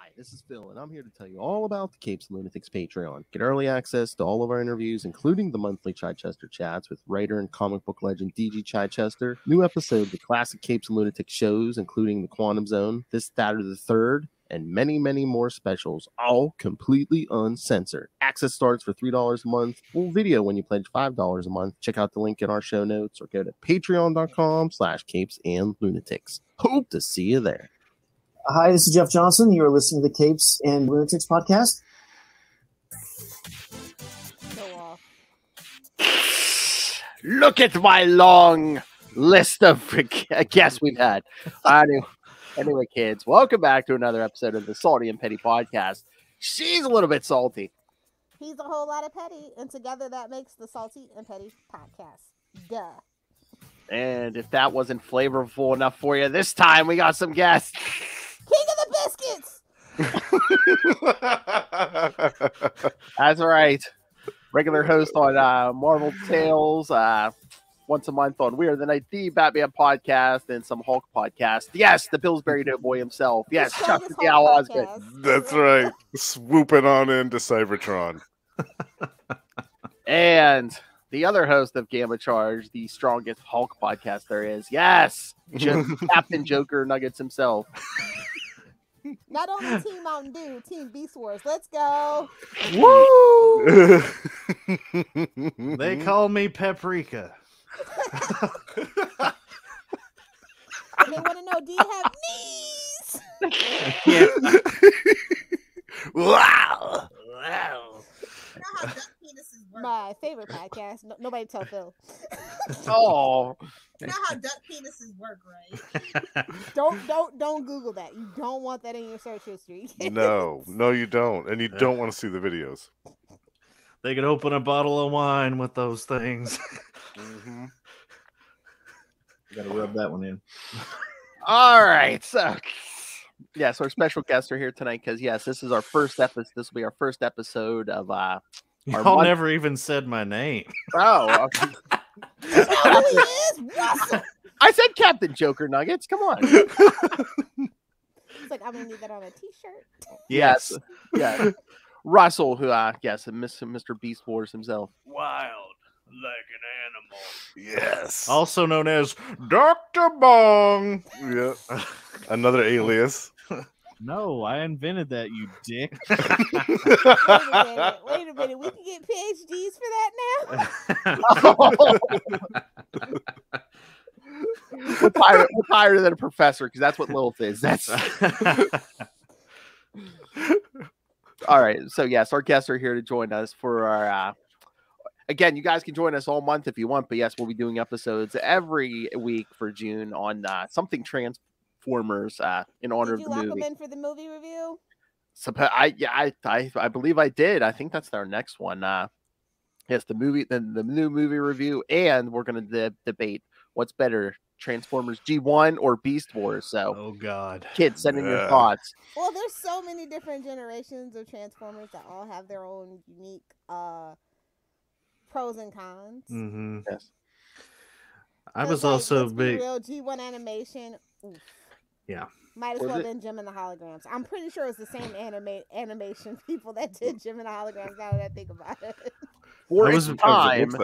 Hi, this is Phil, and I'm here to tell you all about the Capes and Lunatics Patreon. Get early access to all of our interviews, including the monthly Chichester chats with writer and comic book legend DG Chichester, new episodes of classic Capes and Lunatics shows, including The Quantum Zone, This, That, or the Third, and many, many more specials, all completely uncensored. Access starts for $3 a month, full video when you pledge $5 a month. Check out the link in our show notes or go to patreon.com/CapesandLunatics. Hope to see you there. Hi, this is Jeff Johnson. You are listening to the Capes and Lunatics podcast. Look at my long list of guests we've had. Anyway, kids, welcome back to another episode of the Salty and Petty podcast. She's a little bit salty. He's a whole lot of petty, and together that makes the Salty and Petty podcast. Duh. And if that wasn't flavorful enough for you, this time we got some guests. King of the Biscuits! That's right. Regular host on Marvel Tales, once a month on We Are the Night, the Batman podcast, and some Hulk podcast. Yes, the Pillsbury Doughboy himself. Yes, Chuck the Owl Osgood. That's right. Swooping on into Cybertron. And the other host of Gamma Charge, the strongest Hulk podcast there is. Yes, Captain Joker Nuggets himself. Not only Team Mountain Dew, Team Beast Wars. Let's go. Woo! They call me Paprika. They want to know, do you have knees? Yeah. Wow. You know how duck penises work? My favorite podcast. Nobody tell Phil. Oh. You know how duck penises work, right? Don't Google that. You don't want that in your search history. No, you don't. And you don't want to see the videos. They could open a bottle of wine with those things. Mm-hmm. You gotta rub that one in. All right. So, yes, our special guests are here tonight because, yes, this is our first episode. This will be our first episode of Y'all never even said my name. Oh. I said Captain Joker Nuggets. Come on. It's like, I'm going to need that on a t-shirt. Yes. Yeah. Russell, who, yes, Mr. Beast Wars himself. Wild like an animal. Yes. Also known as Dr. Bong. Yeah. Another alias. No, I invented that, you dick. Wait a minute. We can get PhDs for that now? We're higher than a professor because that's what Lilith is. That's all right. So yes, our guests are here to join us for our. Again, you guys can join us all month if you want, but yes, we'll be doing episodes every week for June on something Transformers in honor of the movie. Did you lock them in for the movie review? So I believe I did. I think that's our next one. Yes, the new movie review, and we're going to debate what's better, Transformers G1 or Beast Wars. So, oh god, kids, send in your thoughts. Well, there's so many different generations of Transformers that all have their own unique pros and cons. Mm-hmm. Yes, I was also big. Real G1 animation. Oof. Yeah. Might as well have been Jim and the Holograms. I'm pretty sure it's the same animation people that did Jim and the Holograms. Now that I think about it. For its time, it was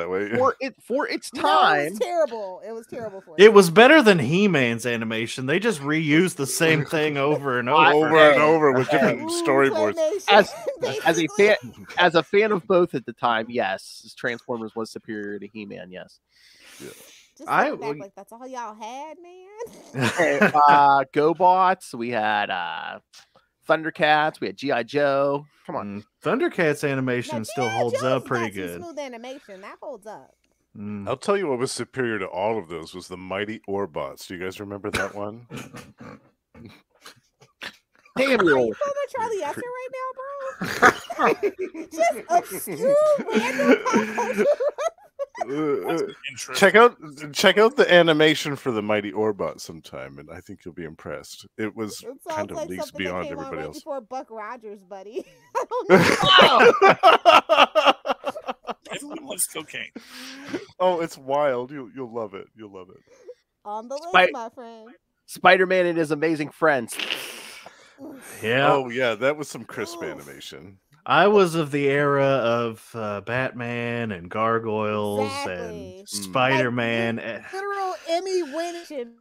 terrible. It was terrible for it was better than He-Man's animation. They just reused the same thing over and over, with different storyboards. As a fan of both at the time, yes, Transformers was superior to He-Man. Yes. Yeah. Like that's all y'all had, man. GoBots. We had Thundercats. We had G.I. Joe. Come on, Thundercats animation still holds up pretty good. Smooth animation that holds up. I'll tell you what was superior to all of those was the Mighty Orbots. Do you guys remember that one? Damn you! Are you pulling a Charlie Esser right now, bro? Just obscure random pop culture. Check out the animation for the Mighty Orbot sometime, and I think you'll be impressed. It was kind of like leagues beyond everybody right else. Before Buck Rogers, buddy. I don't know. Everyone loves cocaine. Oh, it's wild. You'll love it. You'll love it. On the list, my friend. Spider-Man and his amazing friends. Yeah. Oh yeah, that was some crisp animation. I was of the era of Batman and Gargoyles Exactly. and Spider-Man. Literal Emmy winning,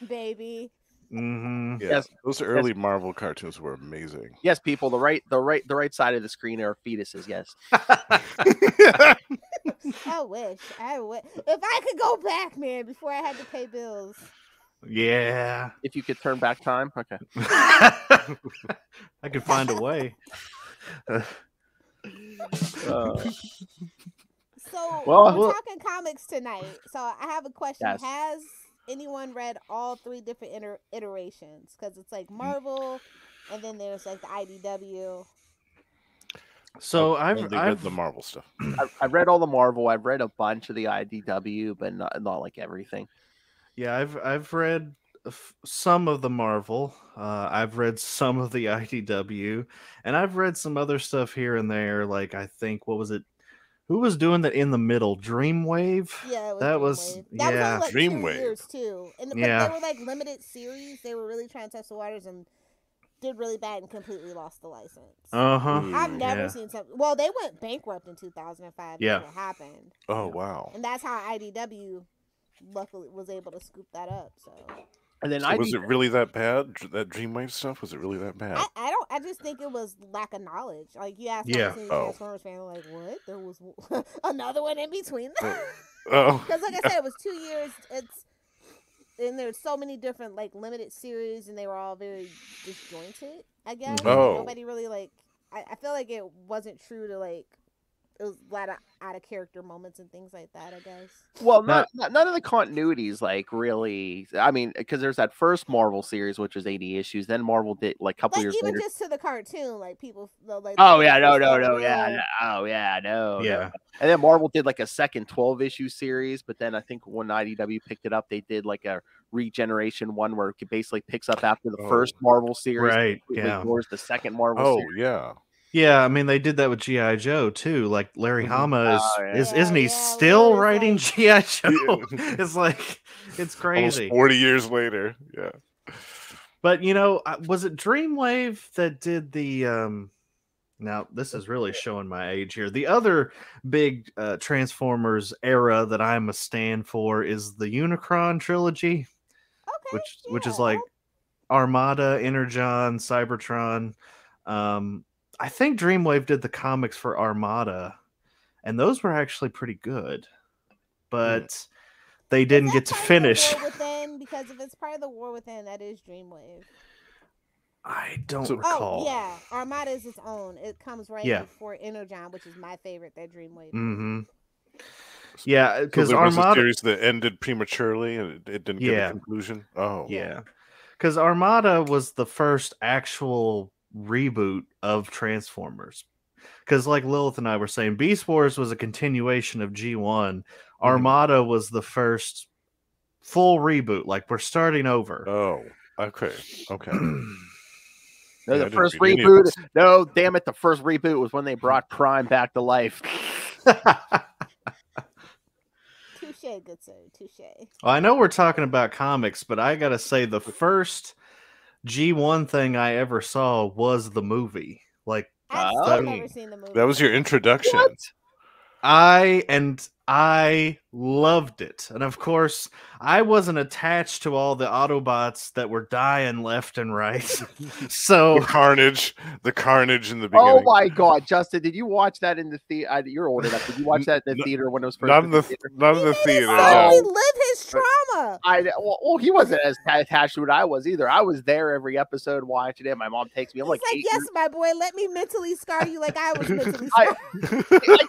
baby. Mm-hmm. Yeah, Yes. those early Marvel cartoons were amazing. Yes, people, the right side of the screen are fetuses. Yes. I wish. If I could go back, man, before I had to pay bills. Yeah. If you could turn back time, okay. I could find a way. So Well, we're talking comics tonight. So I have a question. Yes. Has anyone read all three different iterations? Because it's like Marvel, and then there's like the IDW. So I've read I've the Marvel stuff. I've read all the Marvel. I've read a bunch of the IDW, but not like everything. Yeah, I've read some of the Marvel. I've read some of the IDW, and I've read some other stuff here and there. Like I think, what was it? Who was doing that in the middle? Dreamwave. Yeah, that was was that was only like 2 Dreamwave. years too. And but Yeah. they were like limited series. They were really trying to test the waters and did really bad and completely lost the license. I've never seen something. Well, they went bankrupt in 2005. Yeah. That's what happened. Oh wow! And that's how IDW luckily was able to scoop that up. So. And then So was it really that bad? That Dreamwave stuff, was it really that bad? I just think it was lack of knowledge. Like you asked any Transformers fan, like what? There was another one in between. Oh. Because like I said, it was 2 years. And there's so many different like limited series, and they were all very disjointed. I guess Oh. nobody really like. I feel like it wasn't true to like. It was a lot of out of character moments and things like that, I guess. Well, none of the continuities, like really. I mean, because there's that first Marvel series, which was 80 issues. Then Marvel did like a couple years even later. just to the cartoon, like people like. Oh yeah, no, yeah. Oh yeah, no. And then Marvel did like a second 12-issue series, but then I think when IDW picked it up, they did like a regeneration one where it basically picks up after the first Marvel series, right? Yeah, ignores the second Marvel series. Yeah. Yeah, I mean they did that with G.I. Joe too. Like Larry Hama isn't he still writing G.I. Joe? It's like it's crazy. Almost 40 years later, yeah. But you know, was it Dreamwave that did the? Now this is really showing my age here. The other big Transformers era that I'm a stand for is the Unicron trilogy, which is like Armada, Energon, Cybertron. I think Dreamwave did the comics for Armada, and those were actually pretty good, but they didn't get to finish. Because if it's part of the War Within, that is Dreamwave. I don't recall. Oh, yeah. Armada is its own. It comes before Energon, which is my favorite, that Dreamwave. Mm-hmm. Yeah, because there was Armada a series that ended prematurely and it didn't get a conclusion. Oh, yeah. Because Armada was the first actual reboot of Transformers. Because like Lilith and I were saying, Beast Wars was a continuation of G1. Armada was the first full reboot. Like we're starting over. Oh, okay. No, the first reboot. No, damn it! The first reboot was when they brought Prime back to life. Touche, good sir. Touche. Well, I know we're talking about comics, but I gotta say the first G1 thing I ever saw was the movie. Like I've never seen the movie. That was your introduction. What? I loved it. And of course, I wasn't attached to all the Autobots that were dying left and right. So the carnage in the beginning. Oh my god, Justin, did you watch that in the theater? You're old enough. Did you watch that in the theater when it was first? Not in the theater. He lived his trauma. Well, he wasn't as attached to it I was either. I was there every episode watching it. My mom takes me. I'm like, yes, my boy, let me mentally scar you like I was mentally scarred.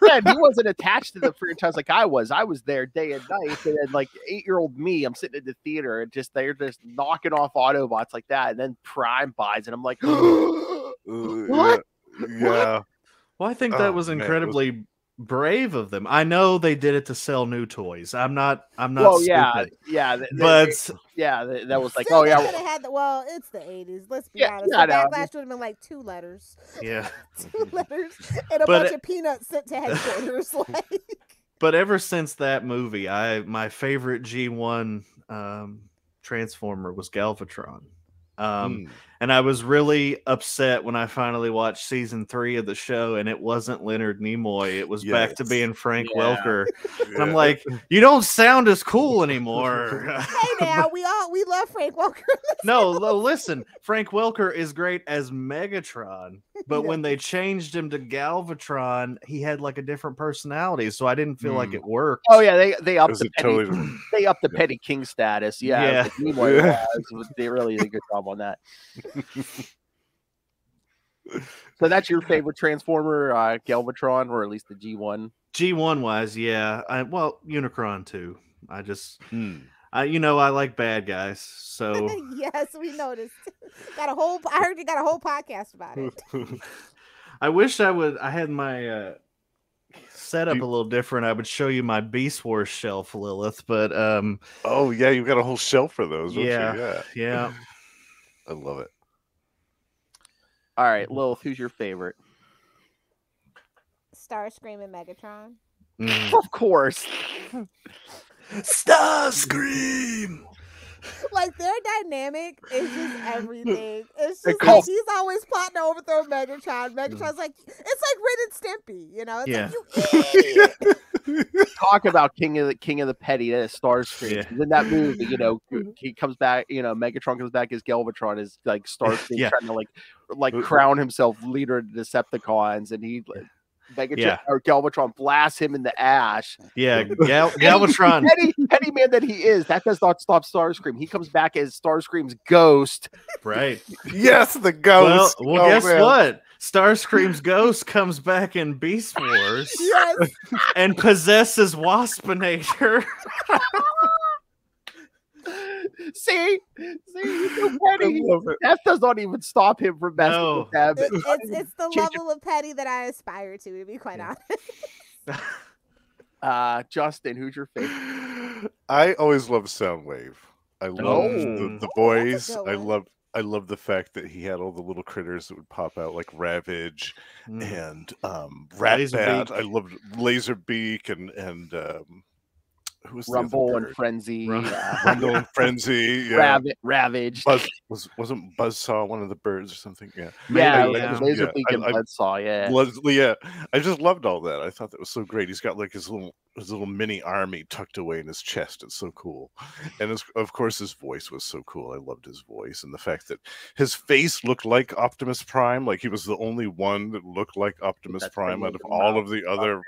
Again, he wasn't attached to the franchise like I was. I was there day and night, and then like 8-year-old me, I'm sitting in the theater and they're just knocking off Autobots like that, and then Prime buys, and I'm like, what? Yeah. Well, I think that was incredibly brave of them. I know they did it to sell new toys. I'm not. Well, stupid. yeah, that was like, still, it's the 80s. Let's be honest. The backlash would have been like 2 letters. Yeah, 2 letters and a bunch of peanuts sent to headquarters. But ever since that movie, my favorite G1 Transformer was Galvatron. And And I was really upset when I finally watched season 3 of the show, and it wasn't Leonard Nimoy. It was back to being Frank Welker. And I'm like, you don't sound as cool anymore. Hey now, we love Frank Welker. No, listen, Frank Welker is great as Megatron, but when they changed him to Galvatron, he had like a different personality, so I didn't feel like it worked. Oh yeah, they upped the petty, totally... they upped the petty king status. Yeah. They really did a good job on that. So that's your favorite Transformer, Galvatron, or at least the G1? G1 wise, yeah. Well, Unicron too. I just, I like bad guys. So yes, we noticed. I heard you got a whole podcast about it. I wish I had my setup a little different. I would show you my Beast Wars shelf, Lilith, but oh yeah, you've got a whole shelf for those. Don't you? Yeah. I love it. All right, Lilith, who's your favorite? Starscream and Megatron. Of course. Starscream. Like their dynamic is just everything. It's just like he's always plotting to overthrow Megatron. Megatron's like, it's like Ren and Stimpy, you know? It's like, you idiot. Talk about king of the petty, Starscream. In that movie, he comes back, Megatron comes back as Galvatron, as like Starscream trying to like crown himself leader of the Decepticons, and he or Galvatron blasts him in the ash. Yeah, Galvatron. Petty man that he is, that does not stop Starscream. He comes back as Starscream's ghost. Right. Yes, the ghost. Well, guess what? Starscream's ghost comes back in Beast Wars and possesses Waspinator. See, he's so petty. That does not even stop him from messing with them. It's the level of petty that I aspire to be quite honest. Justin, who's your favorite? I always love Soundwave. I love the boys. I love the fact that he had all the little critters that would pop out, like Ravage and Ratbat. I loved Laserbeak and who was Rumble and Frenzy. Rumble and Frenzy. Yeah. Ravage. Wasn't Buzzsaw one of the birds or something? Yeah. Laserbeak and Buzzsaw. Yeah. I just loved all that. I thought that was so great. He's got like his little mini army tucked away in his chest. It's so cool. And of course his voice was so cool. I loved his voice and the fact that his face looked like Optimus Prime. Like he was the only one that looked like Optimus Prime out of all of the other.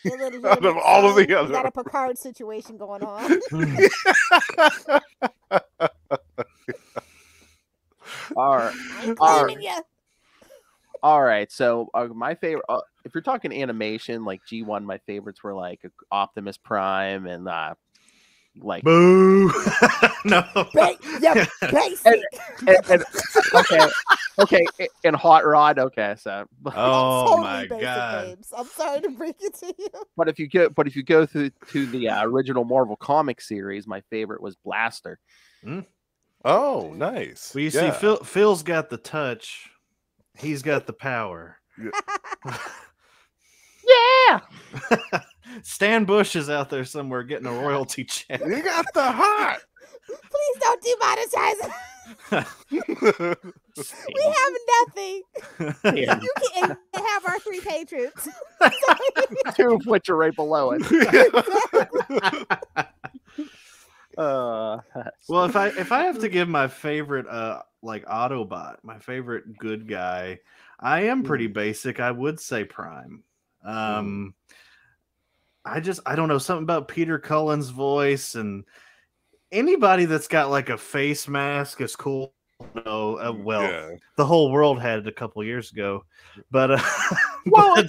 Out of all of the other, got a Picard situation going on. All right. So my favorite, if you're talking animation, like G1, my favorites were like Optimus Prime and like boo. No. Basic. Okay, and Hot Rod. Okay, so totally my god, babes. I'm sorry to break it to you. But if you go through to the original Marvel comic series, my favorite was Blaster. Oh, nice. Well, you see, Phil's got the touch. He's got the power. Yeah. Stan Bush is out there somewhere getting a royalty check. You got the heart. Please don't demonetize it. We have nothing. Yeah. You can have our 3 patrons. 2 of which are right below it. Well, if I have to give my favorite like Autobot, my favorite good guy, I am pretty basic. I would say Prime. I don't know, something about Peter Cullen's voice and anybody that's got like a face mask is cool. The whole world had it a couple years ago, but like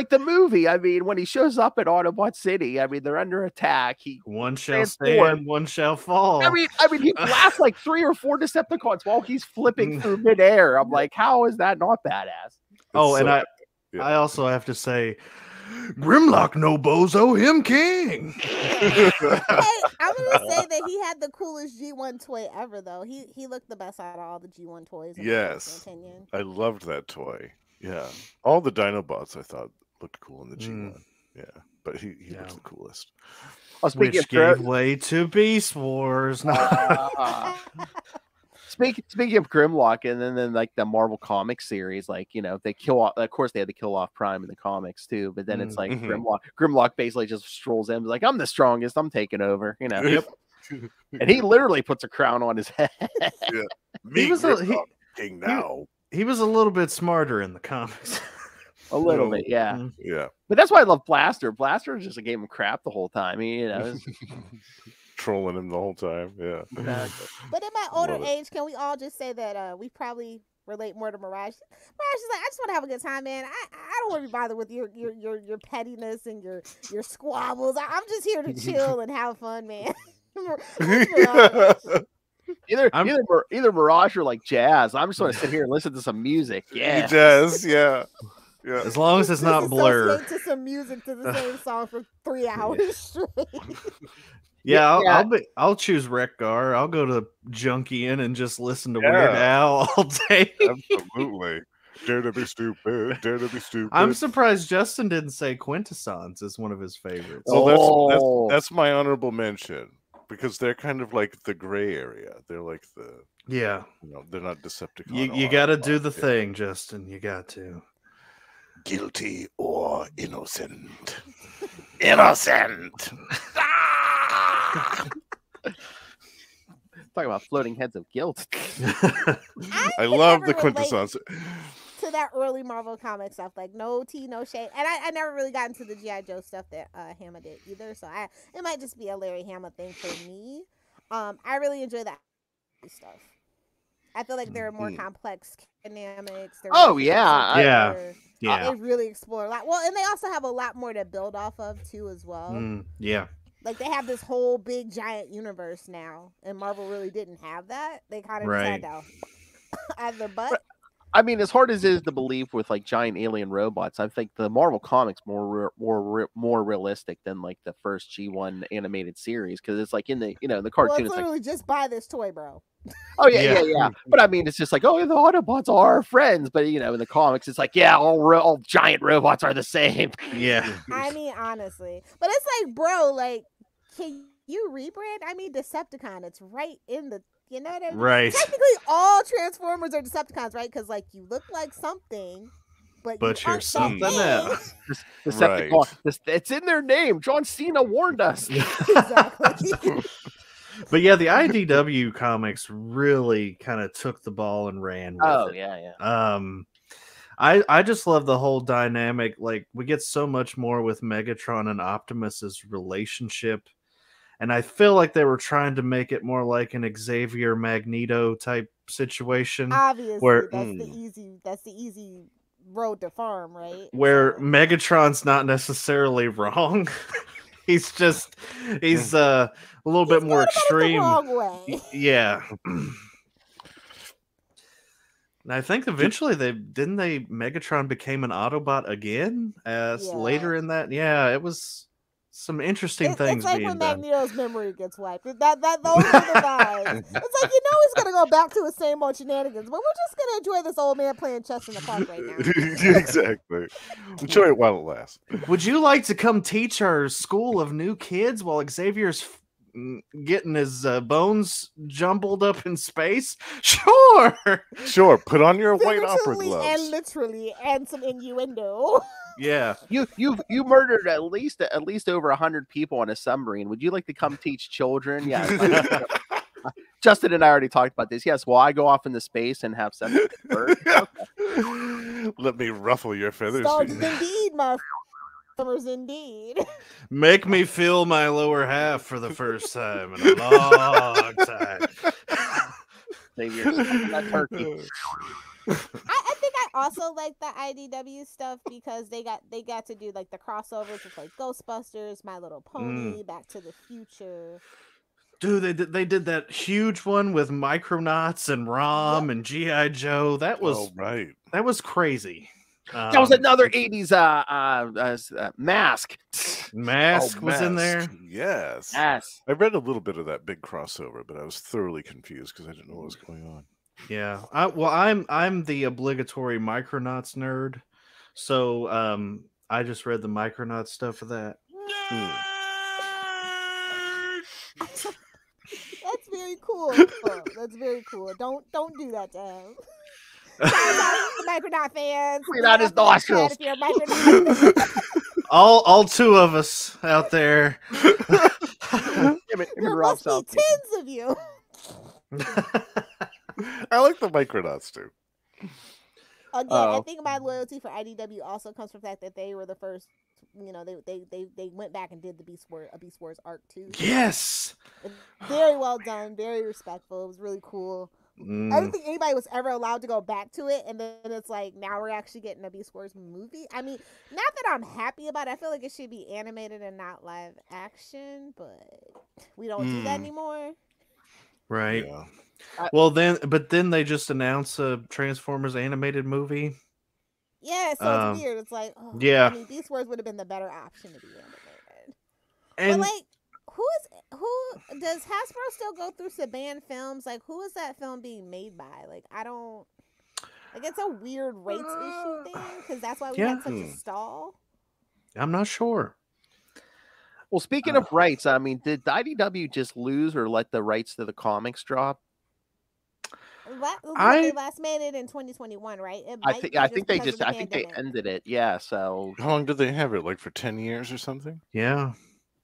the movie. I mean, when he shows up at Autobot City, I mean they're under attack. One shall stand, one shall fall. I mean he blasts like 3 or 4 Decepticons while he's flipping through midair. I'm like, how is that not badass? I also have to say, Grimlock no bozo, him king. Hey, I'm gonna say that he had the coolest G1 toy ever, though. He looked the best out of all the G1 toys. Yes, in my opinion. I loved that toy. Yeah, all the Dinobots I thought looked cool in the G1. Yeah, but he was the coolest. Which gave way to Beast Wars. Speaking of Grimlock, and then like the Marvel Comics series, like they kill off. Of course, they had to kill off Prime in the comics too. But then it's like Grimlock basically just strolls in, like I'm the strongest, I'm taking over. Yep. And he literally puts a crown on his head. Yeah. He was king now. He was a little bit smarter in the comics. A little bit, yeah. Yeah. But that's why I love Blaster. Blaster was just a game of crap the whole time. Trolling him the whole time. Yeah. Exactly. But in my older age, can we all just say that we probably relate more to Mirage? Mirage is like, I just want to have a good time, man. I don't want to be bothered with your pettiness and your squabbles. I'm just here to chill and have fun, man. Either Mirage or like jazz. I'm just going to sit here and listen to some music. Yeah, jazz. Yeah. Yeah. As long as it's not Blur. To some music to the same song for 3 hours straight. Yeah, I'll choose Wreck-Gar. I'll go to Junkian and just listen to Weird Al all day. Absolutely. Dare to be stupid. Dare to be stupid. I'm surprised Justin didn't say Quintessence is one of his favorites. Well, that's my honorable mention because they're kind of like the gray area. They're like they're not Decepticon. You got to do the thing, Justin. You got to. Guilty or innocent. Innocent. Talk about floating heads of guilt. I love the Quintessence. To that early Marvel comic stuff, like no tea, no shade, and I never really got into the G.I. Joe stuff that Hama did either. So it might just be a Larry Hama thing for me. I really enjoy that stuff. I feel like there are more complex dynamics. Yeah. They really explore a lot. Well, and they also have a lot more to build off of too, as well. Yeah. Like they have this whole big giant universe now, and Marvel really didn't have that. They kind of had to add their butt. I mean, as hard as it is to believe with like giant alien robots, I think the Marvel comics more realistic than like the first G1 animated series because it's like in the the cartoon. Well, it's literally just buy this toy, bro. Oh yeah. But I mean, it's just like, oh, the Autobots are our friends, but in the comics, it's like, yeah, all giant robots are the same. Yeah. I mean, honestly, but it's like, bro, like, can you rebrand? I mean, Decepticon, it's right in the. You know what I mean? Right. Technically, all Transformers are Decepticons, right? Because like you look like something, but you're something else. Decepticon. It's in their name. John Cena warned us. Exactly. But yeah, the IDW comics really kind of took the ball and ran with it. I just love the whole dynamic. Like we get so much more with Megatron and Optimus's relationship. And I feel like they were trying to make it more like an Xavier Magneto type situation. Obviously, where, that's the easy road to farm, right? Where Megatron's not necessarily wrong. he's a little bit more extreme. The wrong way. Yeah. And I think eventually Megatron became an Autobot again later in that. Yeah, it was some interesting things. It's like being when done. Magneto's memory gets wiped. Those are the vibes. It's like he's gonna go back to his same old shenanigans, but we're just gonna enjoy this old man playing chess in the park right now. Exactly. Enjoy it while it lasts. Would you like to come teach our school of new kids while Xavier's getting his bones jumbled up in space? Sure. Put on your white opera gloves. And literally, and some innuendo. Yeah. You murdered at least over 100 people on a submarine. Would you like to come teach children? Yeah. Justin and I already talked about this. Yes. Well, I go off into space and have sex with birds. Okay. Let me ruffle your feathers. Indeed, my summers indeed. Make me feel my lower half for the first time in a long time. That turkey. I think I also like the IDW stuff because they got to do like the crossovers with like Ghostbusters, My Little Pony, Back to the Future. Dude, they did that huge one with Micronauts and Rom and G.I. Joe. That was That was crazy. That was another 80s Mask. Mask was in there. Yes. I read a little bit of that big crossover, but I was thoroughly confused because I didn't know what was going on. Yeah. I'm the obligatory Micronauts nerd. So I just read the Micronauts stuff for that. That's very cool. cool. That's very cool. Don't do that to him. Shout out to the Micronaut fans. Clean out his nostrils. If you're a Micronaut fan. all two of us out there. There must be tens of you. I like the Micronauts too. Again, I think my loyalty for IDW also comes from the fact that they were the first. You know, they went back and did the Beast Wars arc too. Yes. Very well done. Very respectful. It was really cool. I don't think anybody was ever allowed to go back to it, and then it's like now we're actually getting a Beast Wars movie. I mean, not that I'm happy about it. I feel like it should be animated and not live action, but we don't do that anymore. Right. Yeah. Well, then they just announced a Transformers animated movie. Yeah, so it's weird. It's like, yeah. I mean, Beast Wars would have been the better option to be animated. And but like, who does Hasbro still go through Saban Films? Like, who is that film being made by? Like, I don't. Like, it's a weird rights issue thing because that's why we had such a stall. I'm not sure. Well, speaking of rights, I mean, did IDW just lose or let the rights to the comics drop? They last made it in 2021, right? I think they ended it. Yeah. So how long did they have it? Like for 10 years or something? Yeah.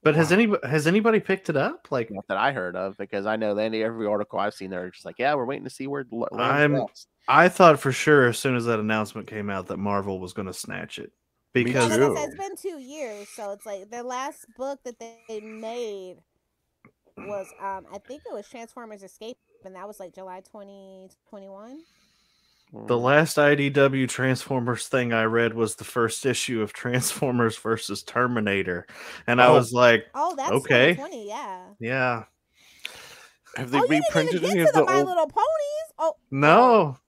But has anybody picked it up? Like, not that I heard of, because I know that every article I've seen, they're just like, yeah, we're waiting to see where. I thought for sure as soon as that announcement came out that Marvel was going to snatch it. Because it's been 2 years, so it's like the last book that they made was I think it was Transformers Escape, and that was like July 2021. The last IDW Transformers thing I read was the first issue of Transformers versus Terminator, and I was like, "Oh, that's okay, 2020, yeah." Yeah. Have they reprinted any of the My Little Ponies? Oh no.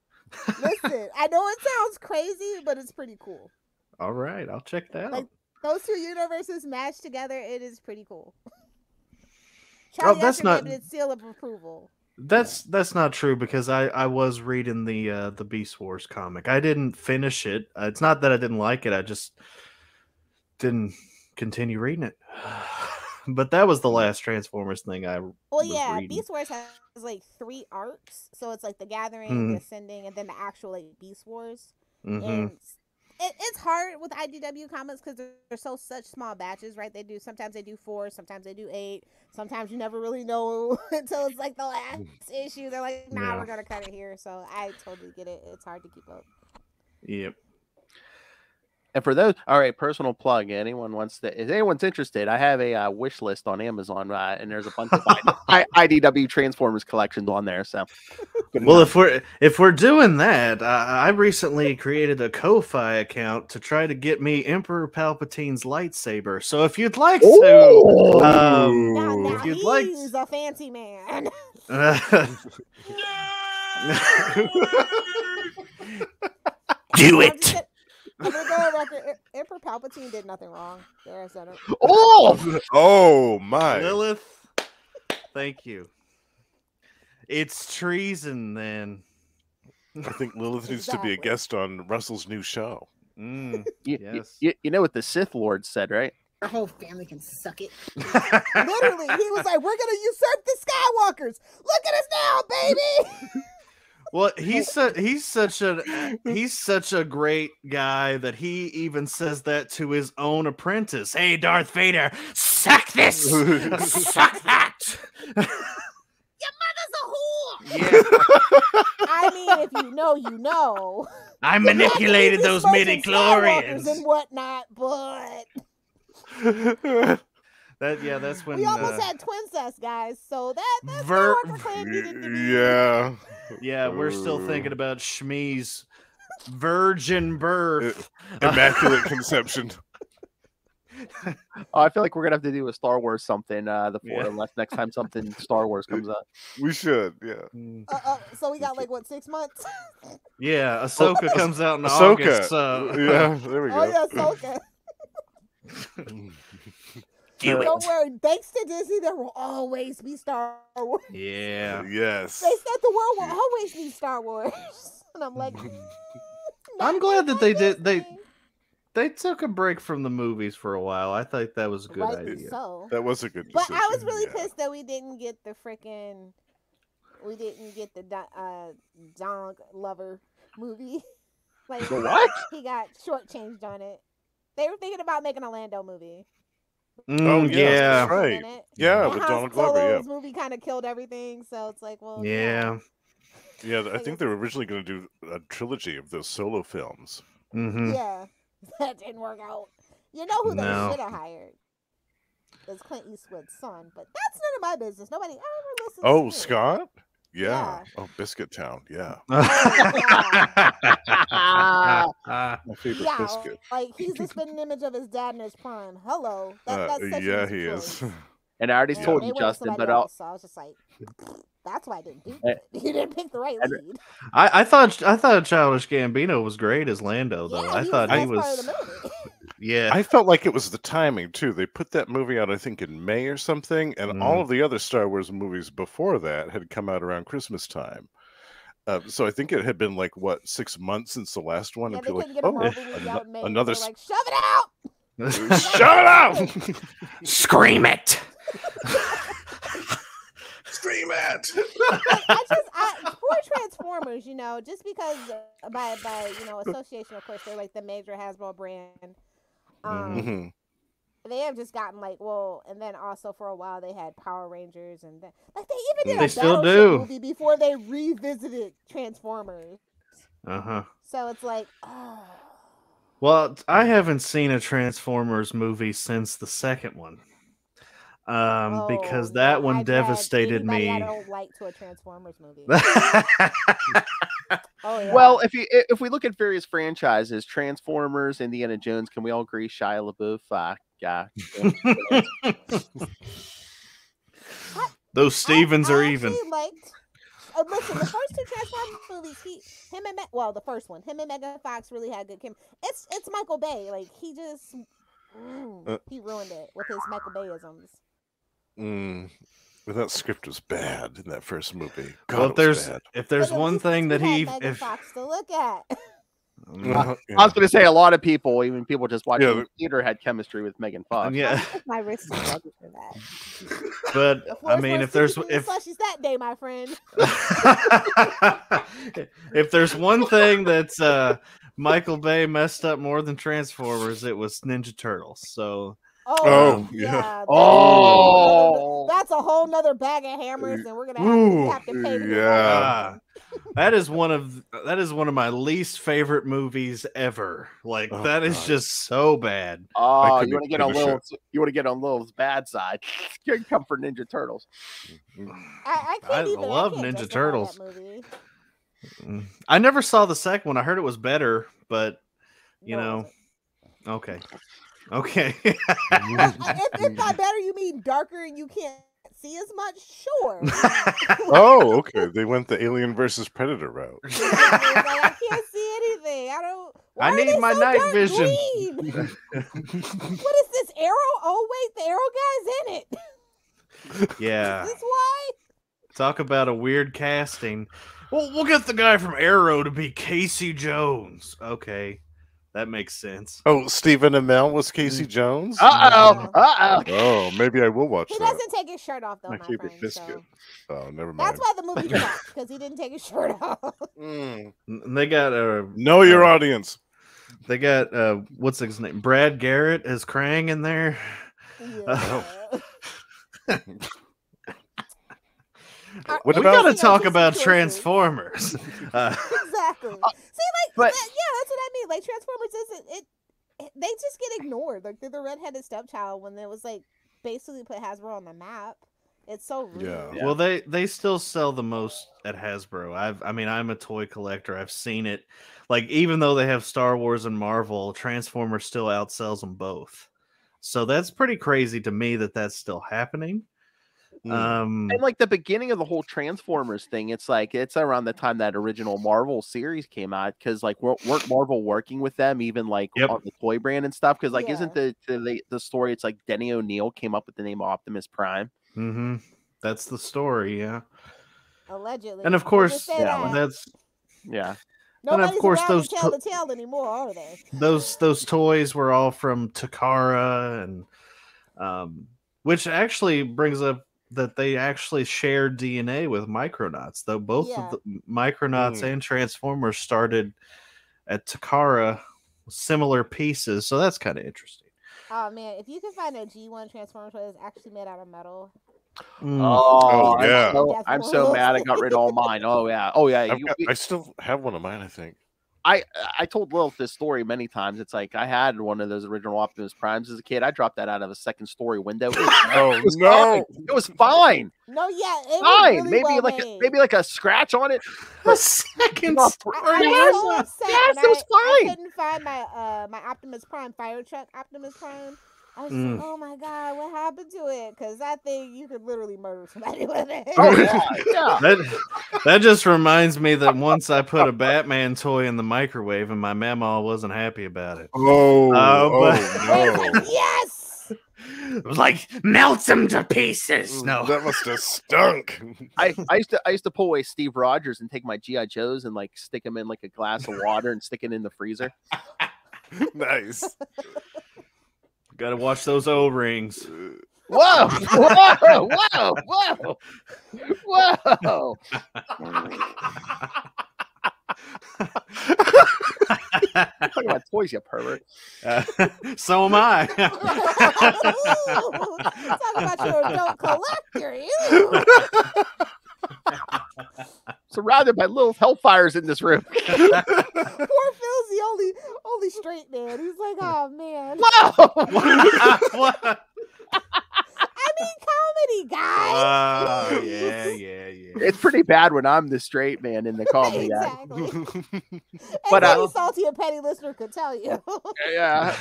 Listen, I know it sounds crazy, but it's pretty cool. All right, I'll check that out. Like those two universes matched together, it is pretty cool. That's not seal of approval. That's not true because I was reading the Beast Wars comic. I didn't finish it. It's not that I didn't like it. I just didn't continue reading it. But that was the last Transformers thing I was reading. Beast Wars has like 3 arcs, so it's like the Gathering, the Ascending, and then the actual like Beast Wars. And it's hard with IDW comics because they're such small batches, right? Sometimes they do 4, sometimes they do 8. Sometimes you never really know until it's like the last issue. They're like, nah, we're gonna cut it here. So I totally get it. It's hard to keep up. Yep. And for those, all right, personal plug. If anyone's interested, I have a wish list on Amazon, and there's a bunch of IDW Transformers collections on there. So, well, if we're doing that, I recently created a Ko-Fi account to try to get me Emperor Palpatine's lightsaber. So if you'd like to, now he's a fancy man. Do it. I'm gonna go on record. Emperor Palpatine did nothing wrong. There, I said it. Oh my! Lilith, thank you. It's treason, then. I think Lilith needs to be a guest on Russell's new show. Yes. You know what the Sith Lord said, right? Our whole family can suck it. Literally, he was like, "We're gonna usurp the Skywalkers. Look at us now, baby." Well, he's such a great guy that he even says that to his own apprentice. Hey, Darth Vader, suck this, suck that. Your mother's a whore. Yeah. I mean, if you know, you know. I manipulated those midichlorians and whatnot, but that's when we almost had twin cess, guys. So that's Skywalker clan needed to be. Yeah, we're still thinking about Shmi's virgin birth, immaculate conception. I feel like we're gonna have to do a Star Wars something next time something Star Wars comes up. We should, yeah. So we got like what, 6 months? Yeah, Ahsoka comes out in August. So. Yeah, there we go. Oh yeah, Ahsoka. Don't worry. Thanks to Disney, there will always be Star Wars. Yeah. Yes. They said the world will always be Star Wars, and I'm like, I'm glad that they did. They took a break from the movies for a while. I thought that was a good idea. So. That was a good decision. But I was really pissed that we didn't get the freaking we didn't get the Donk Lover movie. Like The what? He got shortchanged on it. They were thinking about making a Lando movie. Oh yeah, that's In right. it. Yeah, And with Han Donald Glover. Yeah. Solo's movie kind of killed everything, so it's like, well, Yeah. Yeah, I think they were originally going to do a trilogy of those solo films. Yeah, that didn't work out. You know who they should have hired? It's Clint Eastwood's son, but that's none of my business. Nobody ever listens to me. Scott? Yeah. Oh, Biscuit Town. Yeah. My favorite biscuit. Like he's the spitting image of his dad in his prime. Hello. That's such yeah, an he easy is. choice. And I already And told they you, went with Justin, somebody but else, so I was just like, that's why I didn't do it. You didn't pick the right lead. I thought Childish Gambino was great as Lando, though. Yeah, I thought he was. Part of the movie. Yeah, I felt like it was the timing too. They put that movie out, I think, in May or something, and all of the other Star Wars movies before that had come out around Christmas time. So I think it had been like 6 months since the last one, Yeah, and they people couldn't like, get a Marvel movie out in May. another. They're like, shove it out. Shut it out! Scream it! Scream it! For Transformers, just because by association, of course, they're like the major Hasbro brand. They have just gotten and then also for a while they had Power Rangers, and then they even did a Battleship movie before they revisited Transformers. So it's like, oh. Well, I haven't seen a Transformers movie since the second one. Because that one devastated me. I don't like to a Transformers movie. Well, if we look at various franchises, Transformers, Indiana Jones, can we all agree Shia LaBeouf? Those Stevens are even. Listen, the first two Transformers movies, the first one, him and Megan Fox really had good chemistry. It's Michael Bay. Like he just he ruined it with his Michael Bay-isms. But that script was bad in that first movie. God, well, if there's one thing that Megan Fox to look at. I was going to say a lot of people, even people just watching the theater, had chemistry with Megan Fox. Yeah, my wrist is for that. But I mean, if there's slushies that day, my friend. If there's one thing that's Michael Bay messed up more than Transformers, it was Ninja Turtles. So. Yeah. Oh, that's a whole nother bag of hammers, and we're gonna have to pay. That is one of my least favorite movies ever. Like that is just so bad. Oh, you want to get on Lil's bad side? You can come for Ninja Turtles. I love Ninja Turtles. I never saw the second one. I heard it was better, but okay. If by better you mean darker and you can't see as much, sure. Oh, okay. They went the Alien versus Predator route. I can't see anything. I need my night vision. What is this arrow? Oh wait, the arrow guy's in it. Yeah. Is this why? Talk about a weird casting. Well, we'll get the guy from Arrow to be Casey Jones. Okay. That makes sense. Oh, Stephen Amell was Casey Jones? Uh-oh. Maybe I will watch that. He doesn't take his shirt off, though, my favorite friend, biscuit. So. Oh, never mind. That's why the movie sucked, because he didn't take his shirt off. They got know your audience. They got what's his name? Brad Garrett as Krang in there. Yeah. We gotta talk about Transformers. Exactly. That's what I mean. Like Transformers they just get ignored. Like they're the redheaded stepchild when it was basically put Hasbro on the map. It's so rude. Yeah. Well, they still sell the most at Hasbro. I'm a toy collector. I've seen it. Like even though they have Star Wars and Marvel, Transformers still outsells them both. So that's pretty crazy to me that that's still happening. And the beginning of the whole Transformers thing, it's around the time that original Marvel series came out, because weren't Marvel working with them even on the toy brand and stuff? Because isn't the story? It's Denny O'Neil came up with the name Optimus Prime. Mm-hmm. That's the story, yeah. Allegedly, and of course Nobody's and of course around to tell the tale anymore, are they? Those toys were all from Takara, and which actually brings up that they actually share DNA with Micronauts, though both of the Micronauts and Transformers started at Takara, similar pieces. So that's kind of interesting. Oh man, if you can find a G1 Transformer toy that's actually made out of metal. Oh yeah. I'm so mad I got rid of all mine. Oh yeah. I still have one of mine, I think. I told Lilith this story many times. It's like I had one of those original Optimus Primes as a kid. I dropped that out of a second-story window. It was fine. No, yeah, it fine. Was really maybe like a scratch on it. A second story. I was so upset yes, when it was fine. I couldn't find my my Optimus Prime fire truck. Optimus Prime. I was like, oh my god, what happened to it? Because that thing, you could literally murder somebody with it. Oh yeah. That just reminds me that once I put a Batman toy in the microwave and my mama wasn't happy about it. No. Yes. It was like, melts them to pieces. No, that must have stunk. I used to pull away Steve Rogers and take my GI Joes and like stick them in like a glass of water and stick it in the freezer. Nice. Got to watch those O-rings. Whoa! Whoa! Whoa! Whoa! Whoa! Talking about toys, you pervert. So am I. Talking about your adult collector, you. Surrounded by little hellfires in this room. Poor Phil's the only straight man. He's like, oh man. Whoa! What? I mean, comedy, guys. Yeah. It's pretty bad when I'm the straight man in the comedy act. Exactly. But any salty and petty listener could tell you. Yeah,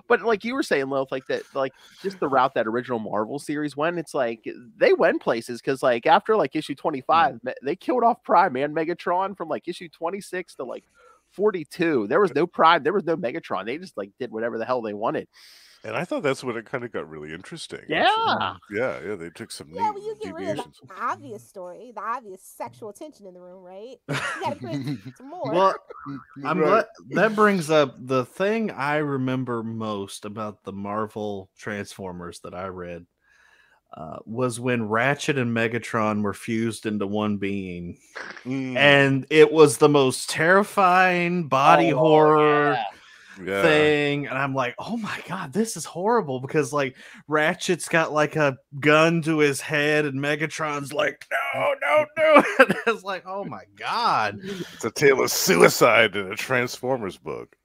but like you were saying, Lilith, like that, like just the route that original Marvel series went. It's like they went places because like after like issue 25, they killed off Prime and Megatron from like issue 26 to like 42. There was no Prime, there was no Megatron. They just like did whatever the hell they wanted. And I thought that's when it kind of got really interesting. Yeah. Yeah, they took some neat well, you get rid of deviations. the obvious story, the obvious sexual tension in the room, right? You gotta create some more. Well, that brings up the thing I remember most about the Marvel Transformers that I read was when Ratchet and Megatron were fused into one being. And it was the most terrifying body horror thing, and I'm like, oh my god, this is horrible, because like Ratchet's got like a gun to his head and Megatron's like, no. And it's like, oh my god, it's a tale of suicide in a Transformers book.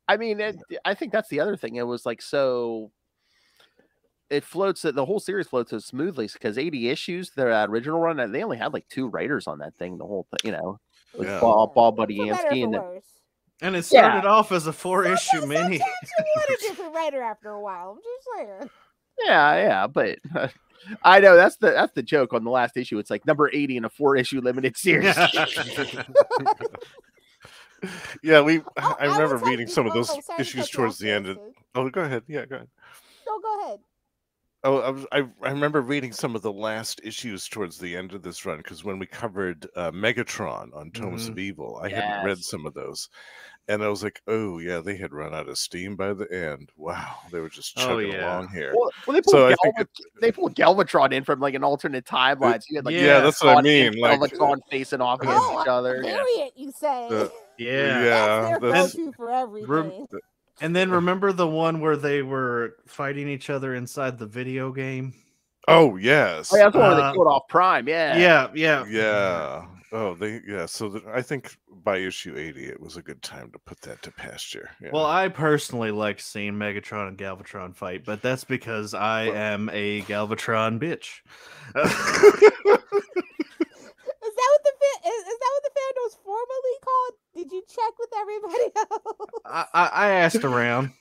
I mean, I think that's the other thing. It was like, so it floats, the whole series floats so smoothly because 80 issues, their original run, and they only had like 2 writers on that thing, the whole thing, with Ball Buddy Yansky, and it started off as a 4-issue mini. You want a different writer after a while. I'm just saying. Yeah, but I know that's the joke on the last issue. It's like number 80 in a 4-issue limited series. Yeah, I remember reading some of those issues towards the end. Oh, go ahead. Yeah, go ahead. No, go ahead. Oh, I remember reading some of the last issues towards the end of this run, because when we covered Megatron on Tomes of Evil, I hadn't read some of those, and I was like, oh yeah, they had run out of steam by the end. Wow, they were just chugging along here. Well, they pulled Galvatron in from like an alternate timeline. So you had like that's what I mean. Like Galvatron facing off against each other. Period, you say? That's their go-to for everything. And then remember the one where they were fighting each other inside the video game? Oh, yes. Oh, yeah, that's the one where they killed off Prime. Yeah. Oh, so I think by issue 80, it was a good time to put that to pasture. Yeah. Well, I personally like seeing Megatron and Galvatron fight, but that's because I am a Galvatron bitch. Is that what the fandom was formerly called? Did you check with everybody else? I asked around.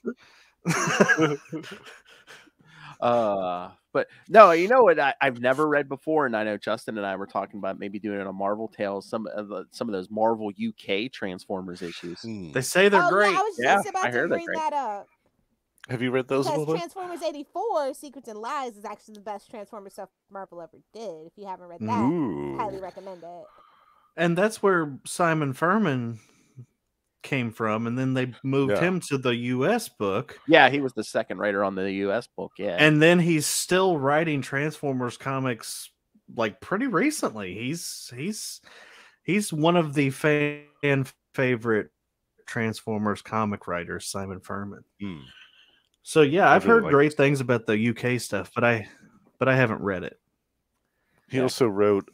But no, you know what I've never read before, and I know Justin and I were talking about maybe doing it on Marvel Tales. Some of those Marvel UK Transformers issues. They say they're great. Yeah, I was just about to bring that up. Have you read those? Because Transformers 84, Secrets and Lies, is actually the best Transformers stuff Marvel ever did. If you haven't read that, highly recommend it. And that's where Simon Furman came from, and then they moved him to the U.S. book. Yeah, he was the second writer on the U.S. book. Yeah, and then he's still writing Transformers comics like pretty recently. He's one of the fan favorite Transformers comic writers, Simon Furman. So yeah, I've heard great things about the UK stuff, but I haven't read it. He also wrote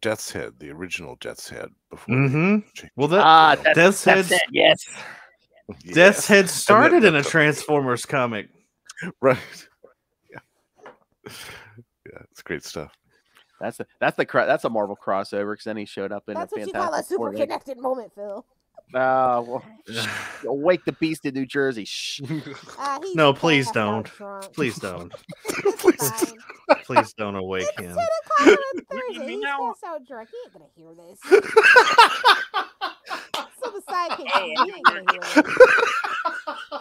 Death's Head, the original Death's Head. Before well, Death's Head, yes. Death's Head started in a Transformers comic, right? Yeah, it's great stuff. That's a Marvel crossover because then he showed up in That's a what Fantastic you call a super Four. connected moment, Phil. Well, wake the beast in New Jersey. No, please don't. Please don't. Please don't awake him. He's so drunk. He ain't gonna hear this. So the Sidekicks, he ain't gonna hear this.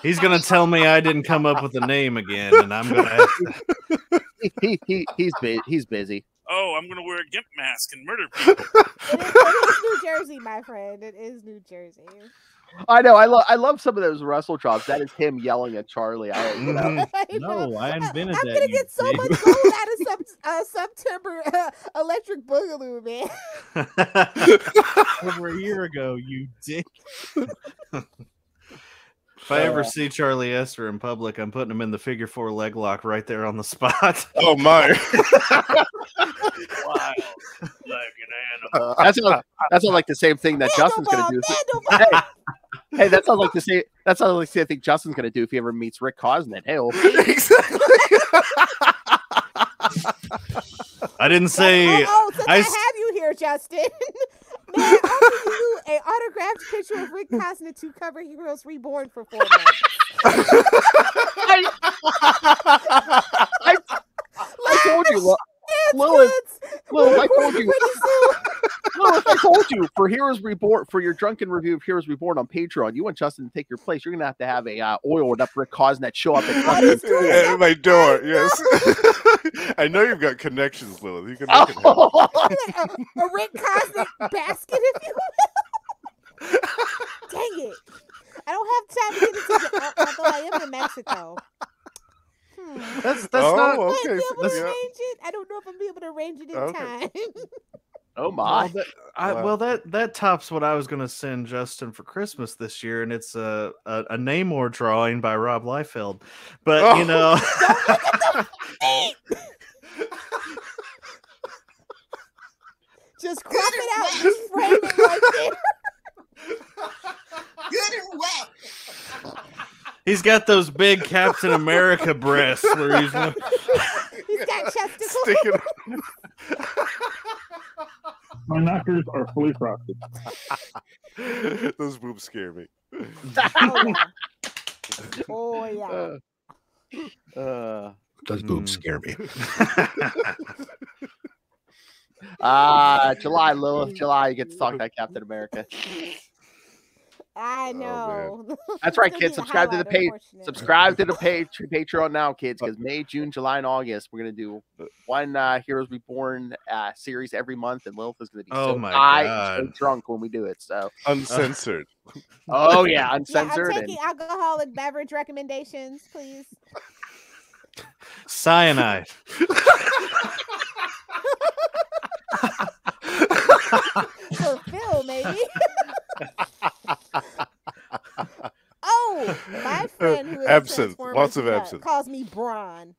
He's gonna tell me I didn't come up with a name again, and I'm gonna have to... He's busy. Oh, I'm gonna wear a gimp mask and murder people. It is New Jersey, my friend. It is New Jersey. I know. I love some of those Russell drops. That is him yelling at Charlie. I invented I'm gonna get so much gold out of September Electric Boogaloo, man. Over a year ago, you dick. If I ever see Charlie Esther in public, I'm putting him in the figure 4 leg lock right there on the spot. Oh my! Wild, like an animal. That sounds like the same thing that Justin's gonna do. Hey, that sounds like the same. That sounds like the same thing Justin's gonna do if he ever meets Rick Cosnet. Hey, exactly. I didn't say. Since I have you here, Justin. Man, I'll give you an autographed picture of Rick Cosnet to cover Heroes Reborn for 4 months. I told you, Lilith, I told you. Lilith, I told you for Heroes Reborn, for your drunken review of Heroes Reborn on Patreon, you want Justin to take your place. You're gonna have a oiled up Rick Cosnet show up at my door. Yes, I know you've got connections, Lilith. You can make it happen. A Rick Cosnet basket, if you will. Dang it! I don't have time to get into it, although I am in Mexico. That's not okay. Arrange it. I don't know if I'm be able to arrange it in time. Oh my! Well, that tops what I was going to send Justin for Christmas this year, and it's a Namor drawing by Rob Liefeld. But you know, Don't look at the just crop it out and frame it right there. Good and wet. he's got those big Captain America breasts where he's got chesticles. My knockers are fully frosted. Those boobs scare me. Oh yeah. Those boobs scare me. July, Lilith. July, you get to talk about Captain America. I know. That's right, kids. Subscribe to the page. Subscribe to the page, Patreon now, kids. Because May, June, July, and August, we're gonna do one Heroes Reborn series every month, and Lilith is gonna be so drunk when we do it. So uncensored. Oh yeah, uncensored. Yeah, I'm taking alcoholic beverage recommendations, please. Cyanide. For Phil, maybe. Oh, my friend who is absinthe, lots of absinthe, calls me Braun,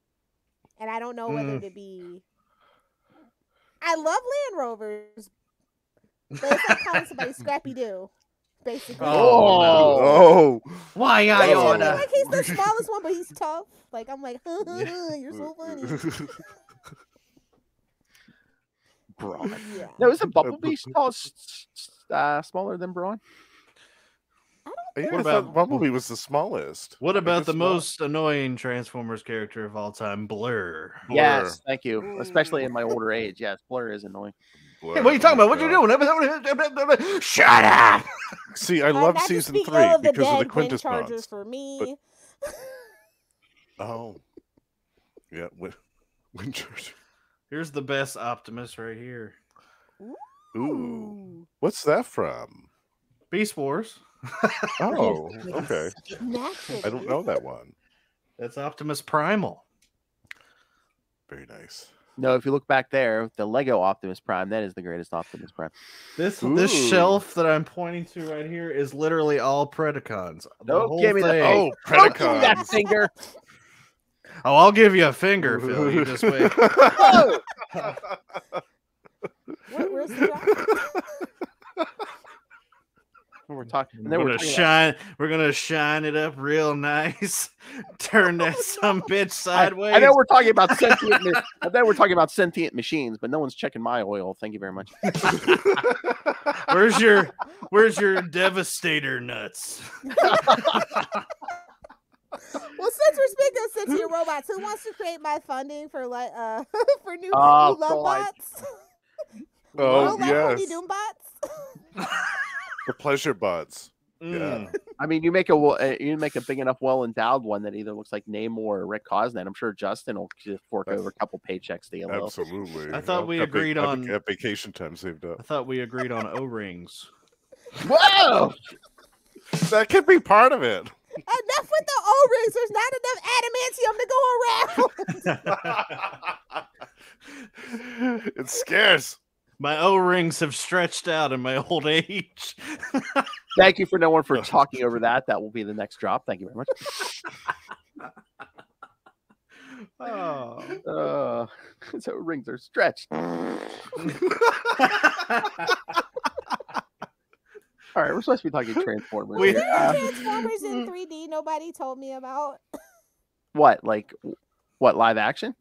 and I don't know whether to be. I love Land Rovers, but it's like calling somebody Scrappy Doo, basically. Oh, why Iona? Like he's the smallest one, but he's tough. Like I'm like, you're so funny. Braun. Yeah. No, isn't Bumblebee smaller than Braun? What about Bumblebee was the smallest? What about the most annoying Transformers character of all time, Blur? Yes, thank you. Especially in my older age. Yes, Blur is annoying. Blur, hey, what are you talking about? What are you doing? Shut up! See, I love season 3 because of the Quintus bonds. For me. Oh, yeah, Windcharger. Here's the best Optimus right here. Ooh, what's that from? Beast Wars. Oh, okay. Naturally. I don't know that one. That's Optimus Primal. Very nice. No, if you look back there, the Lego Optimus Prime, that is the greatest Optimus Prime. This shelf that I'm pointing to right here is literally all Predacons. The whole give me thing. the Predacons. Give me that finger. Oh, I'll give you a finger, Phil. You just wait. Where's the We're talking. We're gonna shine it up real nice. Turn that some bitch sideways. I know we're talking about sentient. I know we're talking about sentient machines, but no one's checking my oil. Thank you very much. Where's your Devastator nuts? Well, since we're speaking of sentient robots, who wants to create my funding for for new love bots? Oh Yes, yes, Doom bots. the pleasure bots. Yeah, I mean, you make a big enough, well-endowed one that either looks like Namor or Rick Cosnet. I'm sure Justin will just fork over a couple paychecks to you. Absolutely. I thought we agreed on vacation time saved up. I thought we agreed on O-rings. Whoa! That could be part of it. Enough with the O-rings. There's not enough adamantium to go around. It's scarce. My O-rings have stretched out in my old age. Thank you for no one for talking over that. That will be the next drop. Thank you very much. So rings are stretched. All right, we're supposed to be talking Transformers. Is there Transformers in 3D nobody told me about? What, live action?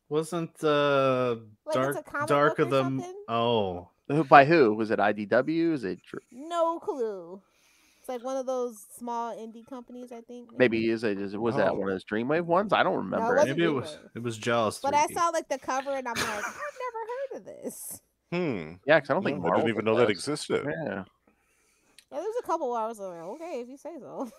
Wasn't Like Dark of the By who? Was it IDW? Is it No clue. It's like one of those small indie companies, I think. maybe was that one of those Dreamwave ones? I don't remember. No, maybe it was Jaws 3D. But I saw like the cover and I'm like, I've never heard of this. Yeah, because I don't think I didn't even know that existed. Yeah. There's a couple hours of okay, if you say so.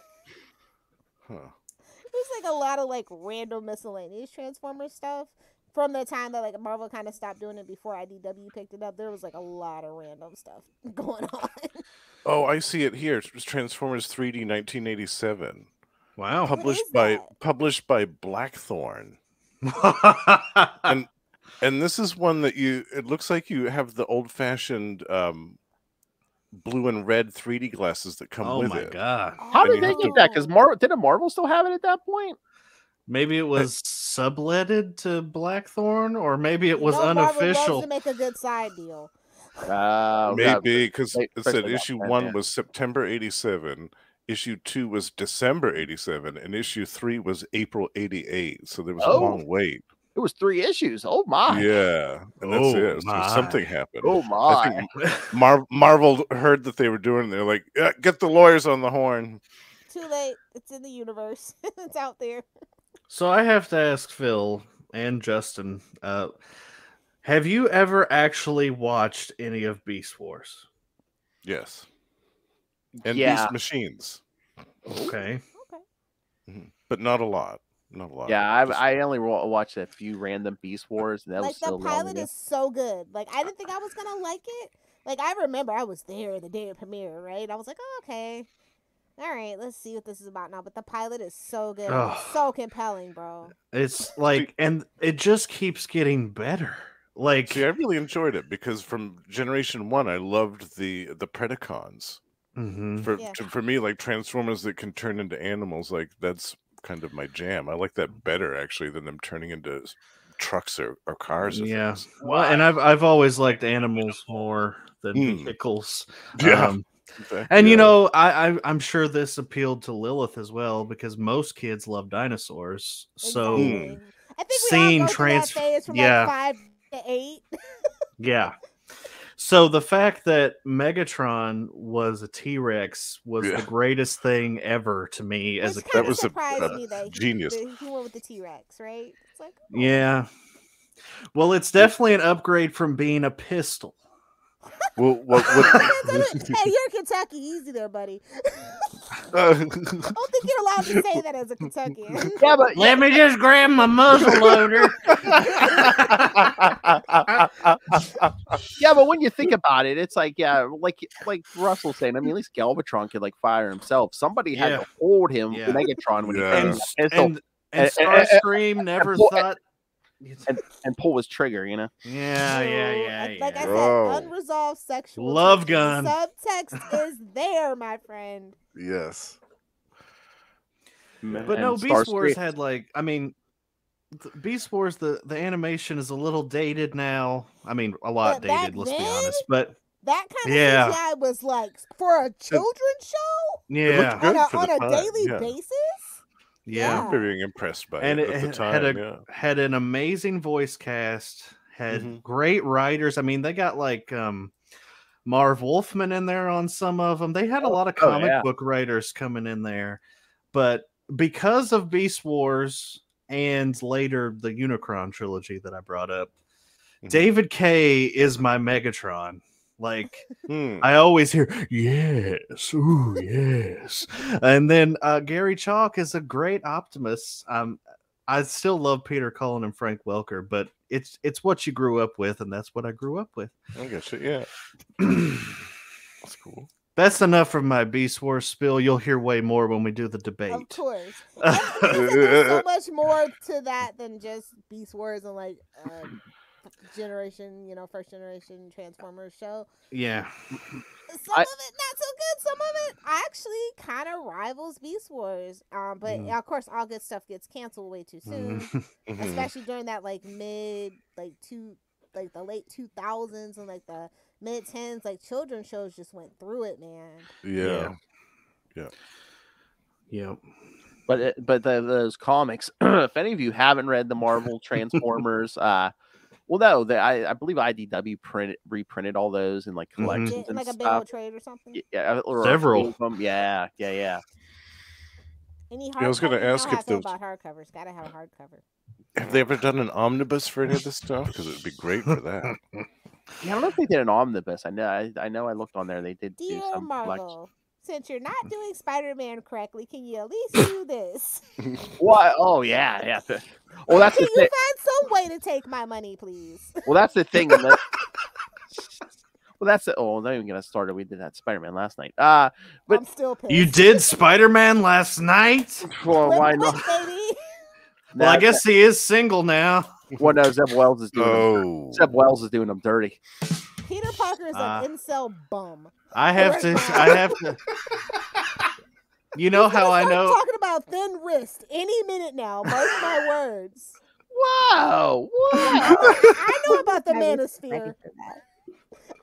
Huh. There's like a lot of like random miscellaneous Transformers stuff. From the time that like Marvel kind of stopped doing it before IDW picked it up, there was like a lot of random stuff going on. Oh, I see it here. It's Transformers 3D 1987. Wow. Published by Blackthorn. And this is one that it looks like you have the old-fashioned blue and red 3D glasses that come with it. Oh my god. How did they get that? Because didn't Marvel still have it at that point? Maybe it was subletted to Blackthorn, or maybe it was unofficial. Marvel loves to make a good side deal. Maybe, because it said issue 1 was September 87, issue 2 was December 87, and issue 3 was April 88. So there was a long wait. It was 3 issues. Oh my! Yeah, and that's it. So something happened. Oh my! I think Marvel heard that they were doing it. They're like, yeah, get the lawyers on the horn. Too late. It's in the universe. It's out there. So I have to ask Phil and Justin, have you ever actually watched any of Beast Wars? Yes. And Beast Machines. Okay. But not a lot. Not a lot. Yeah, I only watched a few random Beast Wars, and that was the pilot is so good. Like I didn't think I was gonna like it. Like I remember I was there the day of premiere, right? I was like, oh, okay, all right, let's see what this is about now. But the pilot is so good, it's so compelling, bro. It's like, and it just keeps getting better. Like, see, I really enjoyed it because from Generation 1, I loved the Predacons. For me, like Transformers that can turn into animals, like that's kind of my jam. I like that better actually than them turning into trucks or cars. Yeah. Well, and I've always liked animals more than vehicles. Yeah. And you know, I'm sure this appealed to Lilith as well because most kids love dinosaurs. So I think we all go through that phase from like 5 to 8. Yeah. So the fact that Megatron was a T-Rex was the greatest thing ever to me as a kid. That was a genius. He went with the T-Rex, right? It's like, oh. Yeah. Well, it's definitely an upgrade from being a pistol. Well, hey, you're Kentucky. Easy there, buddy. don't think you're allowed to say that as a Kentuckian. Yeah, but Let me just grab my muzzle loader. yeah, but when you think about it, it's like like Russell's saying. I mean, at least Galvatron could like fire himself. Somebody had to hold him, Megatron, when he and Starscream never thought. And pull his trigger, you know. Yeah. Like I said, unresolved sexual love tension. gun. Subtext is there, my friend. Yes. But no, Beast Wars had like, I mean, Beast Wars, the animation is a little dated now. I mean, a lot dated, let's be honest. But that kind of CGI was like for a children's show. Yeah, on a daily basis. Yeah, I'm very impressed by and it at the time. Had an amazing voice cast, had great writers. I mean, they got like Marv Wolfman in there on some of them. They had a lot of comic book writers coming in there, but because of Beast Wars and later the Unicron trilogy that I brought up, David K is my Megatron. Like I always hear yes, ooh yes, and then Gary Chalk is a great Optimus. I still love Peter Cullen and Frank Welker, but it's what you grew up with, and that's what I grew up with. I guess that's cool. That's enough from my Beast Wars spill. You'll hear way more when we do the debate. Of course, there's so much more to that than just Beast Wars and like. Generation, first generation Transformers show. Yeah. Some of it not so good. Some of it actually kind of rivals Beast Wars. But of course, all good stuff gets canceled way too soon, especially during that like the late 2000s and like the mid 10s. Like children's shows just went through it, man. Yeah. But those comics, if any of you haven't read the Marvel Transformers, well, no, I believe IDW reprinted all those in like collections and like a big stuff. old trade or something. Yeah, several. Yeah. Any I was going to ask if those about hardcovers. Gotta have a hardcover. Have they ever done an omnibus for any of this stuff? Because it would be great for that. Yeah, I don't know if they did an omnibus. I know. I looked on there. They did. Dear do some Marvel, since you're not doing Spider-Man correctly, can you at least do this? What? Oh yeah. Well, that's the thing. Can you find some way to take my money, please? Well, that's the thing. Well, that's the. Oh, I'm not even gonna start it. We did that Spider-Man last night. But I'm still pissed. You did Spider-Man last night? Well, why not? Baby. Well, I guess he is single now. Well, no, Zeb Wells is doing. Zeb Wells is doing them dirty. Peter Parker is an incel bum. I have to. You know how I know? Talking about thin wrist any minute now. Mark my words. Wow! I know about the Manosphere.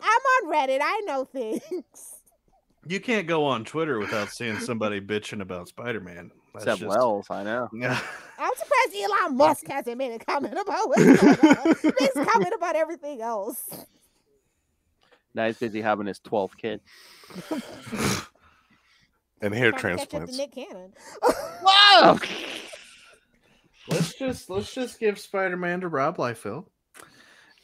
I'm on Reddit. I know things. You can't go on Twitter without seeing somebody bitching about Spider-Man. Zeb Wells, I know. Yeah. I'm surprised Elon Musk hasn't made a comment about what's going on. He's comment about everything else. Now he's busy having his 12th kid. And hair transplants. Nick Cannon. Wow! Let's just give Spider-Man to Rob Liefeld,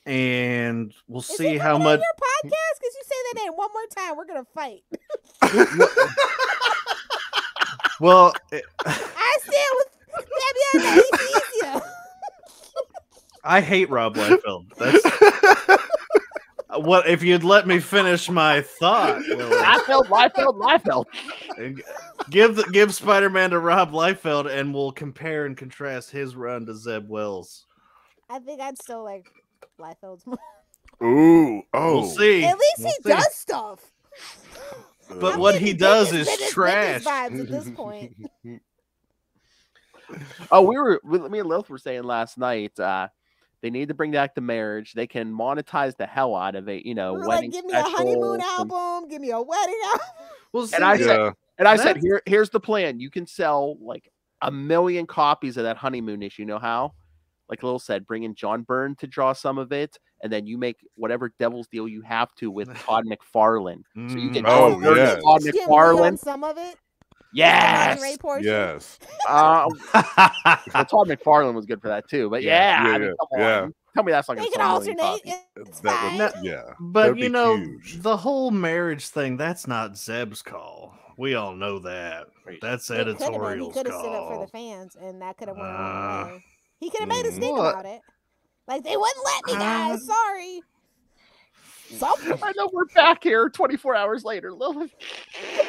and we'll see how much. Your podcast, because you say that name one more time, we're gonna fight. Well, I stand with Fabian. I hate Rob Liefeld. That's what if you'd let me finish my thought. Liefeld. Give Spider-Man to Rob Liefeld, and we'll compare and contrast his run to Zeb Wells. I think I'd still like Liefeld's more. Ooh, we'll see. At least he does stuff. But what he does is trash. Vibes at this point. Oh, me and Lilith were saying last night. They need to bring back the marriage. They can monetize the hell out of it. Wedding give me a honeymoon album. Give me a wedding album. Well, see, and I said, here's the plan. You can sell like 1 million copies of that honeymoon issue. You know how? Like Lil said, bring in John Byrne to draw some of it, and then you make whatever devil's deal you have to with Todd McFarlane. So you can Todd McFarlane some of it. Yes. Yes. Todd McFarlane was good for that too. But come on. Tell me that's not going to alternate. But huge. The whole marriage thing, that's not Zeb's call. We all know that. That's He editorial. could have stood up for the fans, and that could have went a long way. He could have made a stink about it. Like, they wouldn't let me, guys. Sorry. I know we're back here 24 hours later, Lilith.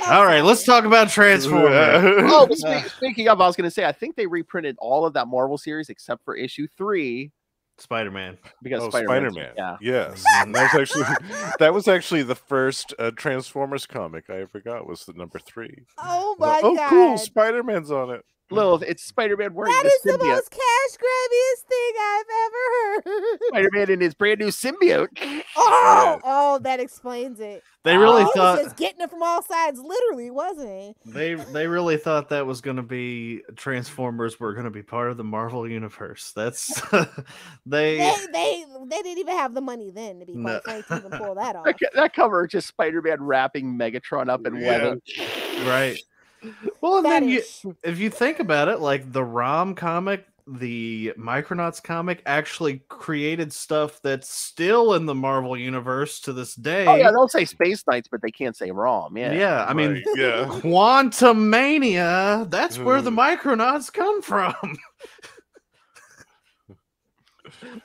All right, let's talk about Transformers. Speaking of, I was going to say, I think they reprinted all of that Marvel series except for issue 3. Spider-Man. Because Spider-Man. Yeah. Yes. And that was actually the first Transformers comic I ever got, was the number 3. Oh my god. Oh, cool. Spider-Man's on it. Lilith, it's Spider-Man wearing that the is symbiote. The most cash grabbiest thing I've ever heard. Spider-Man in his brand new symbiote. Oh, that explains it. They really he thought was just getting it from all sides, literally, wasn't he? they really thought that was going to be Transformers were going to be part of the Marvel universe. That's they didn't even have the money then, to be quite frank, to even pull that off. That cover just Spider-Man wrapping Megatron up in webbing. Right. Well, and then if you think about it, like the ROM comic, the Micronauts comic actually created stuff that's still in the Marvel universe to this day. Oh yeah, they'll say Space Knights, but they can't say ROM. Yeah, I mean, Quantum Mania, that's where the Micronauts come from.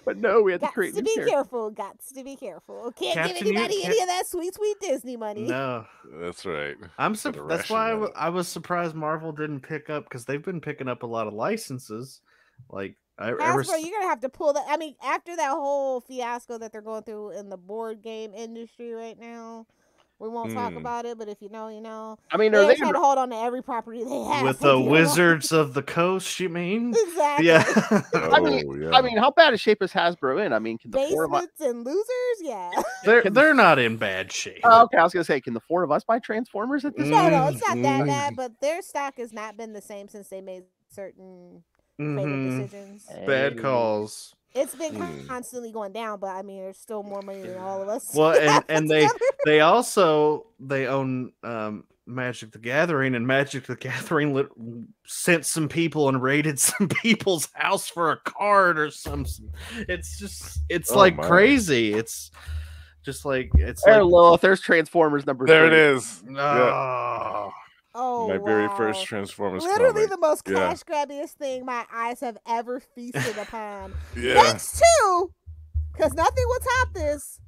But no, we had to create. Got to be careful. Can't give anybody any of that sweet Disney money. No, that's right. That's why I was surprised Marvel didn't pick up, because they've been picking up a lot of licenses. Like Hasbro, you're gonna have to pull that. I mean, after that whole fiasco that they're going through in the board game industry right now. We won't talk about it, but if you know, you know. I mean, they're trying to hold on to every property they have. With the Wizards of the Coast, you mean? Exactly. Yeah. I mean, how bad a shape is Hasbro in? I mean, can the Basements and Losers? Yeah. They're not in bad shape. Okay, I was gonna say, can the 4 of us buy Transformers at this point? No, it's not that bad, but their stock has not been the same since they made certain decisions. Bad calls. It's been constantly going down, but I mean, there's still more money than all of us. Well, and they own Magic the Gathering, and Magic the Gathering sent some people and raided some people's house for a card or something. It's like crazy. It's just like Lilith, there's Transformers number 3. There it is. Oh, my very first Transformers literally comic. the most cash grabbiest thing my eyes have ever feasted upon. Yeah. Next to, because nothing will top this,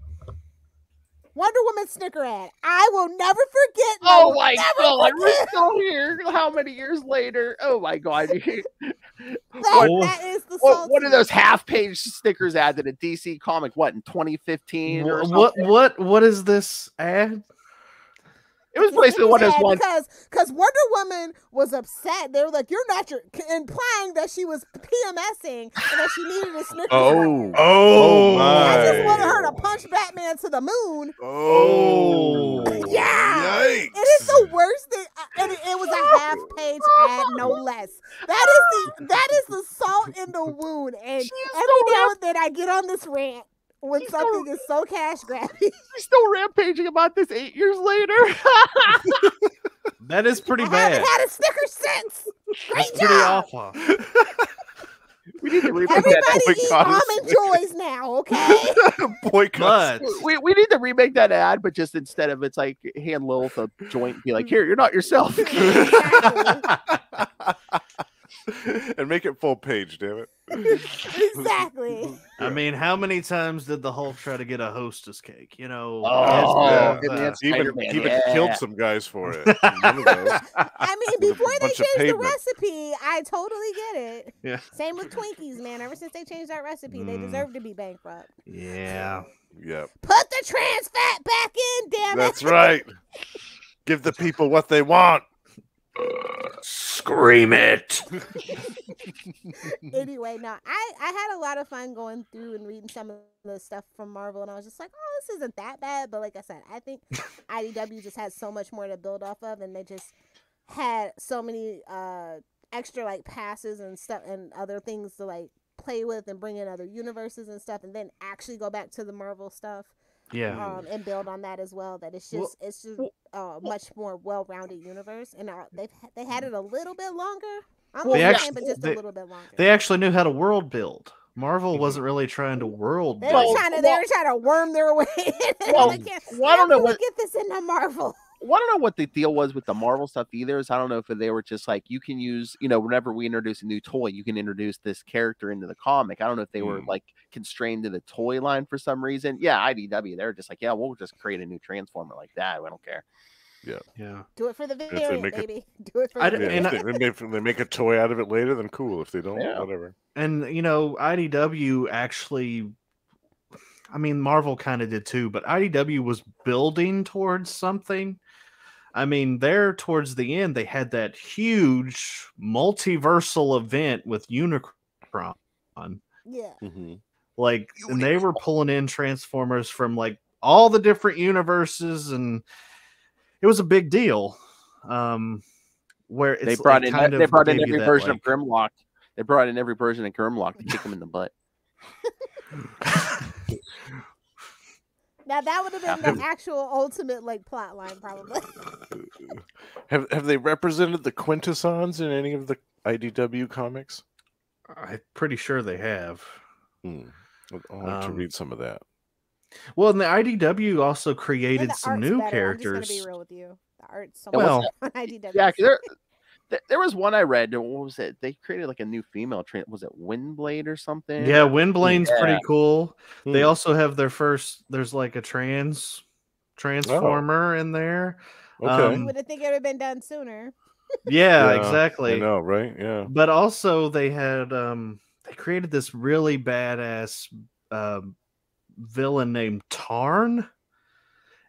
Wonder Woman Snicker ad. I will never forget. Oh my god, we're still here. How many years later? Oh my god. that is the what are those half-page stickers ads in a DC comic? What, in 2015? What is this ad? It was basically one of those ones because Wonder Woman was upset. They were like, "You're not implying that she was PMSing and that she needed a Snickers." I just wanted her to punch Batman to the moon. Yeah, yikes. It is the worst thing, and it was a half-page ad, no less. That is the salt in the wound. And every now and then I get on this rant when something is so cash grabby. She's still rampaging about this 8 years later. That is pretty I bad. haven't had a sticker since. Great job. Pretty awful. We need to remake Everybody eat almond joys now, okay? But we need to remake that ad, but just instead of it's like hand Lilith a joint and be like, here, you're not yourself. And make it full page, damn it. Exactly. Yeah. I mean, how many times did the Hulk try to get a Hostess cake? You know, even killed some guys for it. I mean, before they changed the recipe, I totally get it. Yeah. Same with Twinkies, man. Ever since they changed that recipe, they deserve to be bankrupt. Yeah. Yep. Put the trans fat back in, damn it. That's right. Give the people what they want. Scream it. Anyway, no, I had a lot of fun going through and reading some of the stuff from Marvel, and I was just like, oh, this isn't that bad. But like I said, I think IDW just has so much more to build off of, and they just had so many extra like passes and stuff and other things to like play with and bring in other universes and stuff, and then actually go back to the Marvel stuff. Yeah, and build on that as well. That it's just much more well-rounded universe, and they had it a little bit longer. I'm not saying, but just a little bit longer. They actually knew how to world build. Marvel wasn't really trying to world build. They were trying to worm their way. I don't know what get this into Marvel. Well, I don't know what the deal was with the Marvel stuff either. Is I don't know if they were just like, you can use, whenever we introduce a new toy, you can introduce this character into the comic. I don't know if they were like constrained to the toy line for some reason. Yeah, IDW, they're just like, yeah, we'll just create a new Transformer like that. I don't care. Yeah. Do it for the variant, baby. Do it for the variant. If they make a toy out of it later, then cool. If they don't, whatever. And IDW actually, I mean, Marvel kind of did too, but IDW was building towards something. I mean, there towards the end, they had that huge multiversal event with Unicron. Yeah. Like, and they were pulling in Transformers from like all the different universes, and it was a big deal. Where it's they brought in every version of like, Grimlock. They brought in every version of Grimlock to kick him in the butt. Now that would have been the actual ultimate like plot line, probably. Have they represented the Quintessons in any of the IDW comics? I'm pretty sure they have. I'll have to read some of that. Well, and the IDW also created some new characters. I'm just gonna be real with you. The art's so well on IDW. Yeah, there was one I read. What was it? They created like a new female. Was it Windblade or something? Yeah, Windblade's pretty cool. They also have their first. There's like a Transformer in there. Okay. You would have think it would have been done sooner. Yeah, exactly. I know, right? Yeah. But also they had they created this really badass villain named Tarn.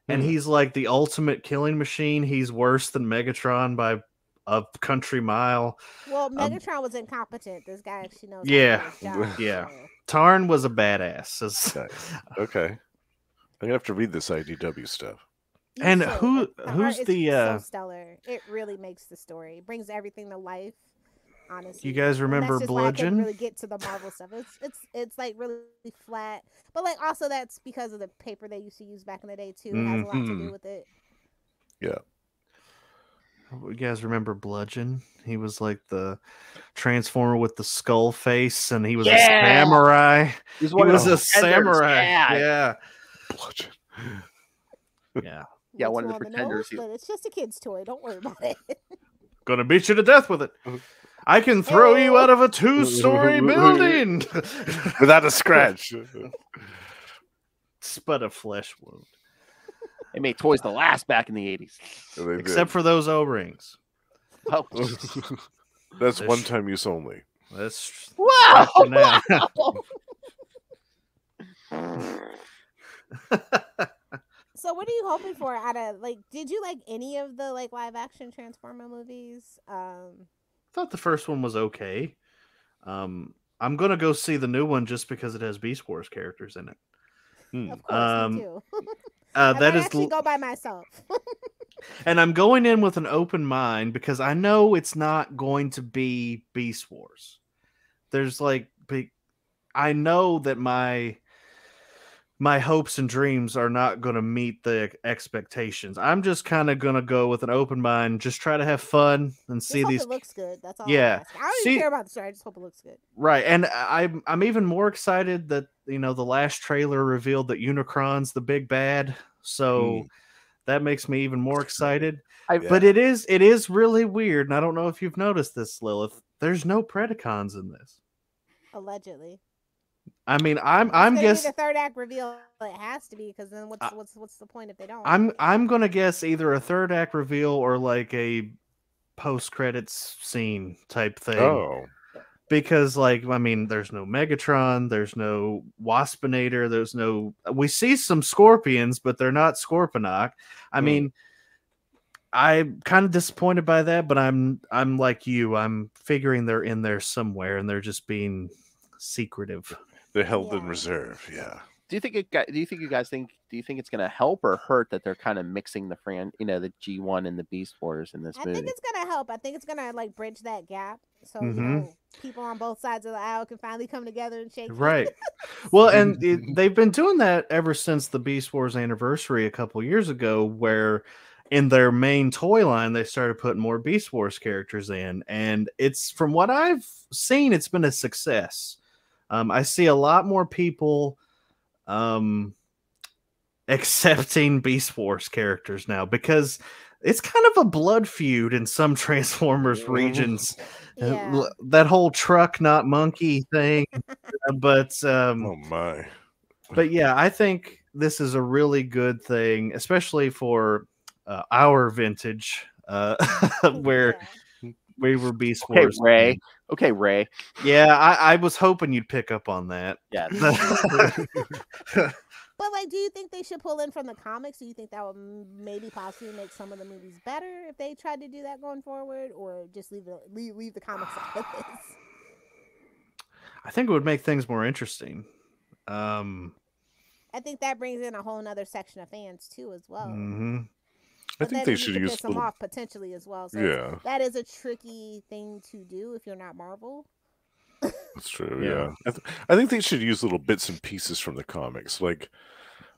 And he's like the ultimate killing machine. He's worse than Megatron by a country mile. Well, Megatron was incompetent. This guy actually knows. Yeah. So. Tarn was a badass. Nice. Okay. I'm gonna have to read this IDW stuff. And So, who's the so stellar? It really makes the story. It brings everything to life. Honestly, you guys remember Bludgeon? I couldn't really get to the Marvel stuff. It's like really flat, but like also that's because of the paper they used to use back in the day too. It has a lot to do with it. Yeah. You guys remember Bludgeon? He was like the Transformer with the skull face, and he was a samurai. He was a samurai. Yeah. Bludgeon. Yeah, one of the Pretenders. It's just a kid's toy. Don't worry about it. Gonna beat you to death with it. I can throw you out of a 2-story building without a scratch. But a flesh wound. They made toys to last back in the 80s. Except for those O-rings. Oh. That's one-time use only. That's wow. So what are you hoping for out of did you like any of the live action Transformer movies? I thought the first one was okay. I'm gonna go see the new one just because it has Beast Wars characters in it. Of course, me too. That is actually go by myself. And I'm going in with an open mind because I know it's not going to be Beast Wars. There's I know that my hopes and dreams are not going to meet the expectations. I'm just kind of going to go with an open mind, just try to have fun and see these. It looks good. That's all. Yeah, I don't even care about the story. I just hope it looks good. Right, and I'm even more excited that the last trailer revealed that Unicron's the big bad. So that makes me even more excited. But it is really weird, and I don't know if you've noticed this, Lilith. There's no Predacons in this. Allegedly. I mean, I'm guessing the third act reveal. It has to be, because then what's the point if they don't? I'm gonna guess either a third act reveal or like a post credits scene type thing. Oh, because there's no Megatron, there's no Waspinator, there's no. We see some Scorpions, but they're not Scorponok. I mean, I'm kind of disappointed by that, but I'm like you. I'm figuring they're in there somewhere, and they're just being secretive. They're held in reserve. Yeah. Do you think it's going to help or hurt that they're kind of mixing the the G1 and the Beast Wars in this movie? I think it's going to help. I think it's going to bridge that gap, so people on both sides of the aisle can finally come together and shake. Right. Well, and they've been doing that ever since the Beast Wars anniversary a couple years ago, where in their main toy line they started putting more Beast Wars characters in, and it's, from what I've seen, it's been a success. I see a lot more people accepting Beast Wars characters now, because it's kind of a blood feud in some Transformers regions. Yeah. That whole truck not monkey thing. But Oh my. but yeah, I think this is a really good thing, especially for our vintage, where we were Beast Okay, Wars. Ray. Okay, Ray. Yeah, I was hoping you'd pick up on that. Yeah. But like, do you think they should pull in from the comics? Do you think that would maybe possibly make some of the movies better if they tried to do that going forward, or just leave the comics out of this? I think it would make things more interesting. I think that brings in a whole nother section of fans too, as well. Mm-hmm. I think they should use piss them off potentially as well. So yeah, that is a tricky thing to do if you're not Marvel. that's true. Yeah, I think they should use little bits and pieces from the comics. Like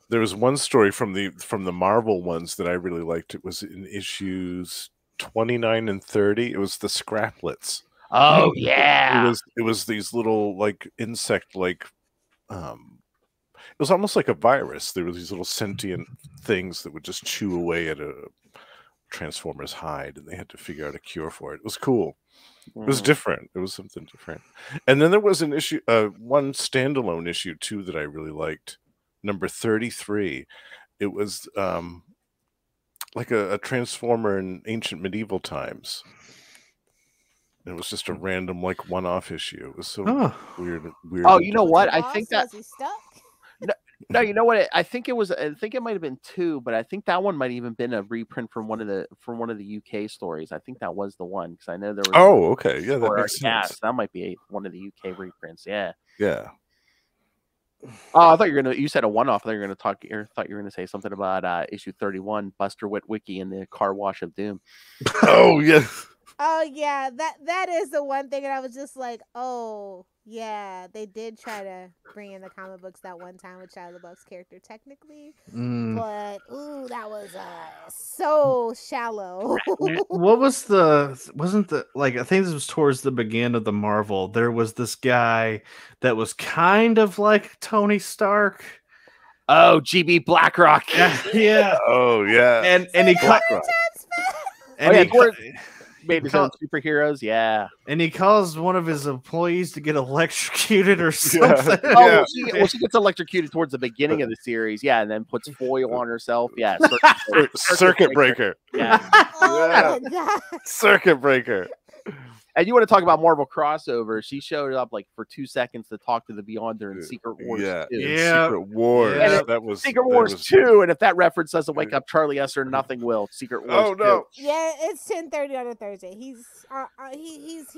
there was one story from the Marvel ones that I really liked. It was in issues 29 and 30. It was the Scraplets. Oh yeah, it was these little like insect like it was almost like a virus. There were these little sentient things that would just chew away at a Transformer's hide, and they had to figure out a cure for it. It was cool. It was different. It was something different. And then there was an issue, one standalone issue too that I really liked. Number 33. It was like a Transformer in ancient medieval times. It was just a random like one-off issue. It was so weird. Oh, you know what? I think that. Was he stuck? No, you know what? I think it was. I think it might have been 2, but I think that one might even been a reprint from one of the UK stories. I think that was the one because I know there was. Oh, okay, yeah, that makes sense. That might be one of the UK reprints. Yeah. Yeah. Oh, I thought you were gonna. You said a one-off. I thought you were gonna talk. I thought you were gonna say something about issue 31, Buster Witwicky and the Car Wash of Doom. Oh yeah. Oh yeah, that is the one thing, and I was just like, oh yeah, they did try to bring in the comic books that one time with Shia LaBeouf's character, technically, but ooh, that was so shallow. What was wasn't the like? I think this was towards the beginning of the Marvel. There was this guy that was kind of like Tony Stark. Oh, GB Blackrock. Yeah. Oh yeah. And he cut. Made his own superheroes, yeah. And he caused one of his employees to get electrocuted or something. Yeah. Oh, well, she gets electrocuted towards the beginning of the series, yeah, and then puts foil on herself, yeah. Circuit breaker. Yeah. Oh my God. Circuit breaker. And you want to talk about Marvel crossover? She showed up like for 2 seconds to talk to the Beyonder in Secret Wars 2. Secret Wars. Yeah. That was Secret Wars 2. And if that reference doesn't wake up Charlie Esser, nothing will. Secret Wars. Oh no! 2. Yeah, it's 10:30 on a Thursday.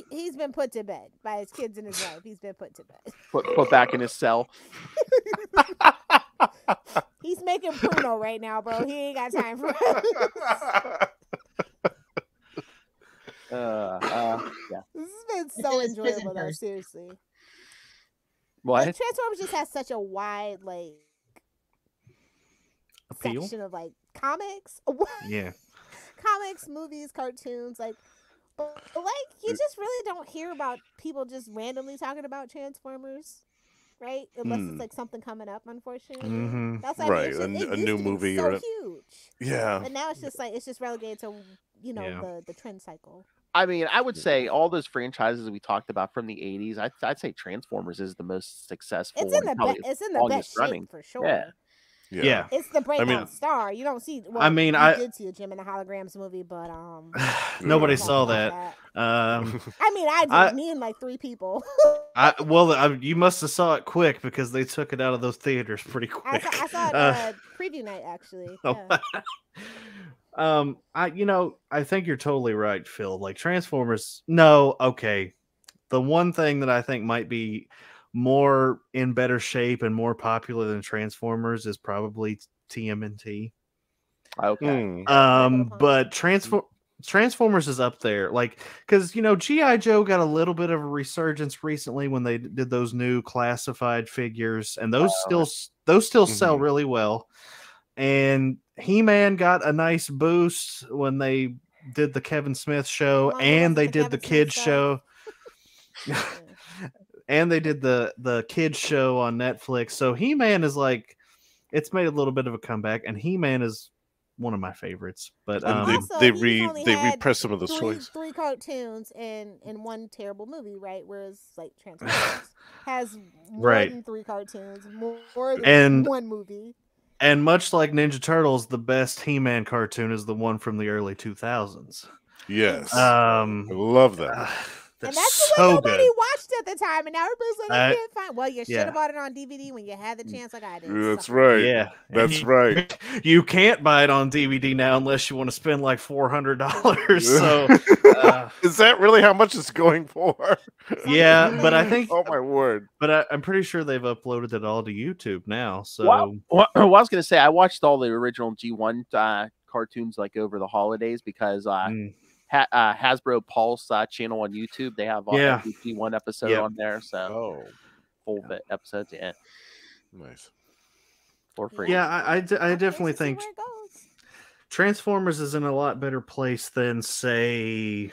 He's been put to bed by his kids and his wife. He's been put to bed. Put back in his cell. He's making Pruno right now, bro. He ain't got time for it. Yeah. This has been so enjoyable, though. Seriously. What? Like, Transformers just has such a wide appeal section of comics. Yeah. Comics, movies, cartoons, but you just really don't hear about people just randomly talking about Transformers, right? Unless it's something coming up, unfortunately. Mm-hmm. That's right. A new movie so or huge. Yeah. But now it's just relegated to the trend cycle. I mean, I would say all those franchises we talked about from the 80s, I'd say Transformers is the most successful. It's in the best shape for sure. Yeah. Yeah. It's the breakout star. You don't see. Well, I did see a Jim and the Holograms movie, but nobody saw that. I mean, I did. Me and 3 people. You must have saw it quick because they took it out of those theaters pretty quick. I saw it preview night actually. Yeah. I think you're totally right, Phil. Like Transformers. No, okay. The one thing that I think might be more in better shape and more popular than Transformers is probably TMNT. Okay. But Transformers is up there, because G.I. Joe got a little bit of a resurgence recently when they did those new classified figures, and those still sell really well. And He-Man got a nice boost when they did the Kevin Smith show, and they did the kids show. And they did the kids show on Netflix. So He-Man is it's made a little bit of a comeback, and He-Man is one of my favorites. But they repress some of those toys. Three cartoons in one terrible movie, right? Whereas like Transformers has more than 3 cartoons, more than one movie. And much like Ninja Turtles, the best He-Man cartoon is the one from the early 2000s. Yes, I love that. And that's the one nobody watched at the time, and now everybody's like, I can't find. Well, you should have bought it on DVD when you had the chance, like I did. That's right. Yeah, that's right. You can't buy it on DVD now unless you want to spend like $400. So, is that really how much it's going for? Yeah, but I think. Oh my word! But I'm pretty sure they've uploaded it all to YouTube now. So, well, I was going to say I watched all the original G1 cartoons like over the holidays because Hasbro Pulse channel on YouTube. They have every G1 episode on there. So full episodes, nice for free. Yeah, I definitely think Transformers is in a lot better place than say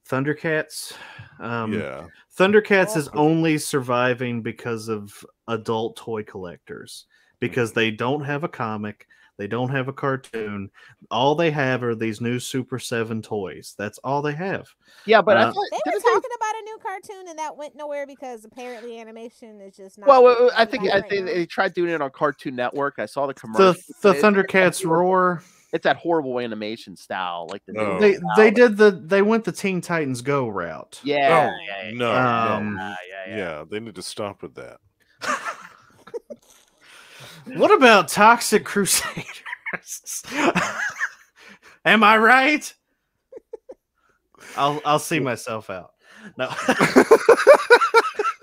Thundercats. Thundercats is only surviving because of adult toy collectors because they don't have a comic. They don't have a cartoon. All they have are these new Super 7 toys. That's all they have. Yeah, but I thought they were talking about a new cartoon, and that went nowhere because apparently animation is just not. Well, I think they tried doing it on Cartoon Network. I saw the commercial. The Thundercats Roar. It's that horrible animation style, like the they went the Teen Titans Go route. Yeah. They need to stop with that. What about Toxic Crusaders? Am I right? I'll see myself out. No.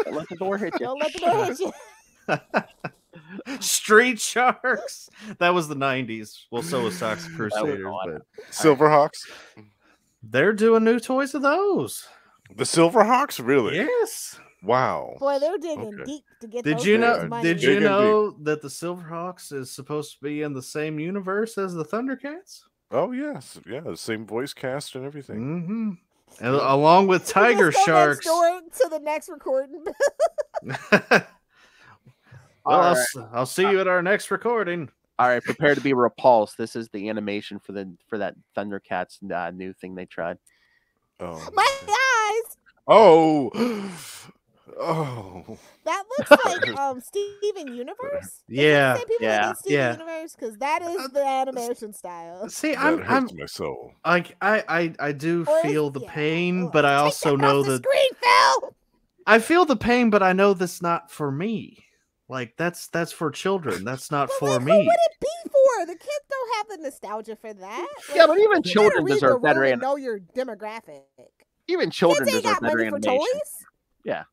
Don't let the door hit you. Don't let the door hit you. Street Sharks. That was the 90s. Well, so was Toxic Crusaders. But Silverhawks. They're doing new toys of those. The Silverhawks, really? Yes. Wow. Boy, they're digging deep to get. Did you know that the Silverhawks is supposed to be in the same universe as the Thundercats? Oh yes, the same voice cast and everything. Mm-hmm. And along with Tiger Sharks. To the next recording. Well, I'll see you at our next recording. All right, prepare to be repulsed. This is the animation for that Thundercats new thing they tried. Oh my eyes! Oh, that looks like Steven Universe. Yeah, Steven Universe because that is the animation style. See, I'm my soul. Like I do feel the pain, but I also that know off the that screen, Phil! I feel the pain, but I know that's not for me. Like that's for children. That's not for me. Who would it be for? The kids don't have the nostalgia for that. Yeah, but even children deserve better animation. Know your demographic. Even children kids deserve better animation. Yeah.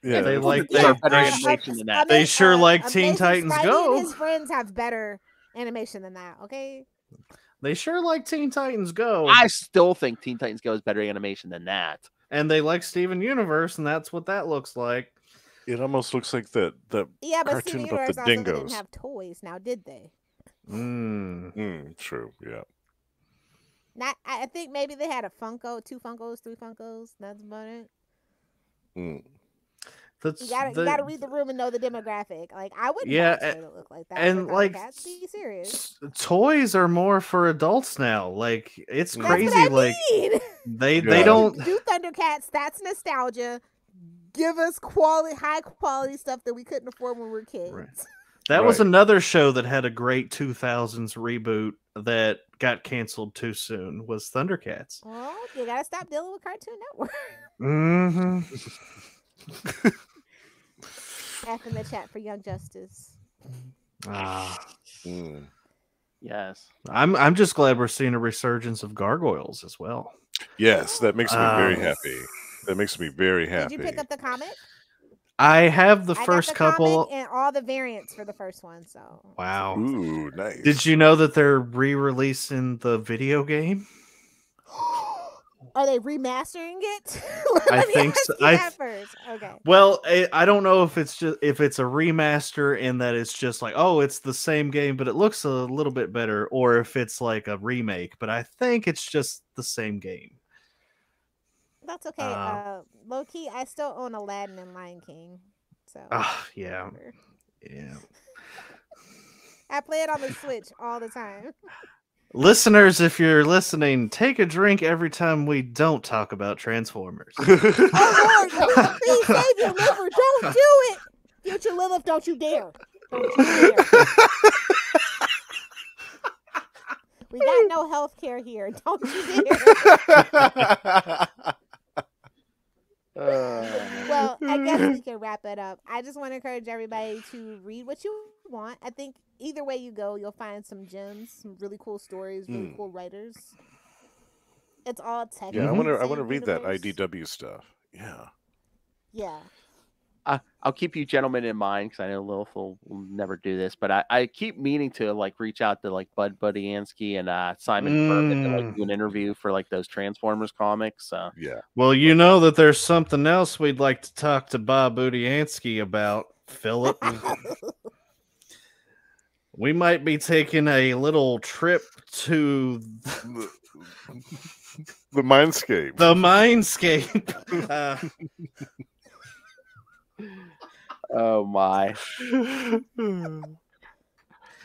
Yeah, they like better animation than that. They sure like Teen Titans Go. His friends have better animation than that. Okay. They sure like Teen Titans Go. I still think Teen Titans Go is better animation than that. And they like Steven Universe, and that's what that looks like. It almost looks like that cartoon about the dingoes. Didn't have toys now, did they? True. Yeah. Not. I think maybe they had a Funko, 2 Funkos, 3 Funkos. That's about it. You gotta read the room and know the demographic. Like I wouldn't want it to look like that. And like, be serious. Toys are more for adults now. Like it's crazy. That's what I like mean. they don't do Thundercats. That's nostalgia. Give us high quality stuff that we couldn't afford when we were kids. Right. That was another show that had a great 2000s reboot that got canceled too soon. Was Thundercats. Well, you gotta stop dealing with Cartoon Network. Mm-hmm. F in the chat for Young Justice. Yes. I'm just glad we're seeing a resurgence of gargoyles as well. Yes, that makes me very happy. That makes me very happy. Did you pick up the comic? I have the first couple and all the variants for the first one. So wow. Ooh, nice. Did you know that they're re-releasing the video game? Are they remastering it? I think so. First. Okay. Well, I don't know if it's a remaster in that it's just like, oh, it's the same game, but it looks a little bit better, or if it's like a remake. But I think it's just the same game. That's okay. Low key, I still own Aladdin and Lion King. So. Yeah. I play it on the Switch all the time. Listeners, if you're listening, take a drink every time we don't talk about Transformers. Oh Lord, please save your liver. Don't do it. Future Lilith, don't you dare. Don't you dare. We got no health care here. Don't you dare. Well, I guess we can wrap it up. I just want to encourage everybody to read what you want. I think either way you go, you'll find some gems, some really cool stories, really cool writers. It's all technical. Yeah, I want to read that IDW stuff. Yeah. Yeah. I'll keep you gentlemen in mind because I know Lilith will never do this, but I keep meaning to like reach out to like Bud Budiansky and Simon Furman to like do an interview for like those Transformers comics. Yeah. Well, you know that there's something else we'd like to talk to Bob Budiansky about, Philip. We might be taking a little trip to the Mindscape. The Mindscape. Oh my.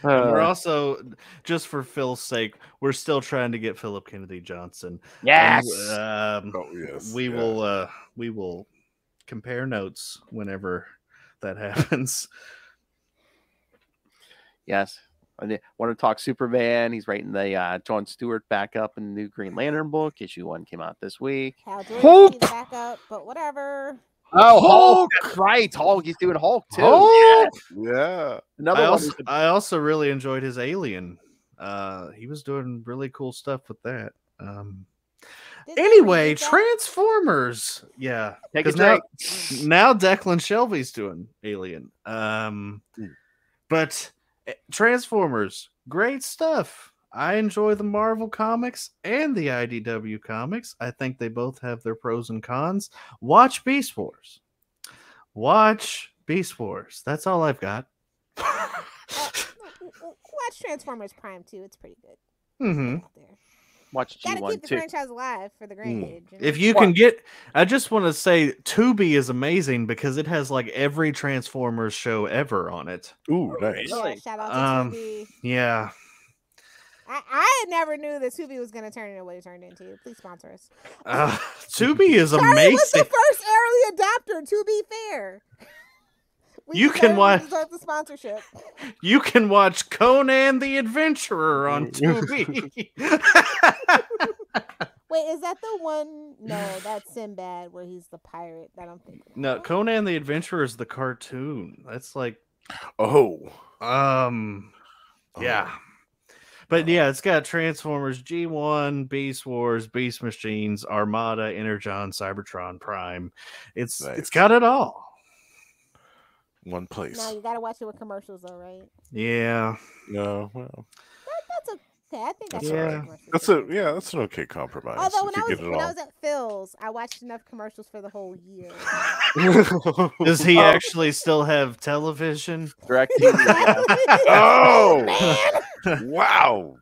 We're also, just for Phil's sake, we're still trying to get Philip Kennedy Johnson. Yes. Yes. We will compare notes whenever that happens. Yes. I want to talk Superman. He's writing the John Stewart backup in the new Green Lantern book. Issue 1 came out this week. Hulk backup, but whatever. Oh, Hulk! That's right, Hulk. He's doing Hulk too. Hulk! Yeah. I also really enjoyed his Alien. He was doing really cool stuff with that. Anyway, Transformers. Yeah, because now Declan Shelby's doing Alien. But Transformers, great stuff. I enjoy the Marvel comics and the IDW comics. I think they both have their pros and cons. Watch Beast Wars. Watch Beast Wars. That's all I've got. Watch Transformers Prime too. It's pretty good. Mm-hmm. Watch G1 Gotta keep the too. franchise alive for the grand age. You know? If you can get, I just want to say, Tubi is amazing because it has like every Transformers show ever on it. Ooh, nice. Yeah, shout out to Tubi. Yeah. I never knew that Tubi was going to turn into what it turned into. Please sponsor us. Tubi is amazing. Charlie was the first early adopter, to be fair. You can watch the sponsorship. You can watch Conan the Adventurer on Tubi. Wait, is that the one? No, that's Sinbad, where he's the pirate. That I'm thinking. No, Conan the Adventurer is the cartoon. That's like, yeah. But yeah, it's got Transformers, G1, Beast Wars, Beast Machines, Armada, Energon, Cybertron, Prime. It's got it all. One place. Now you gotta watch it with commercials, though, right? Yeah. No. Well. That's okay. I think that's that's an okay compromise. Although when I was at Phil's, I watched enough commercials for the whole year. Does he actually still have television? Direct Oh man! Wow!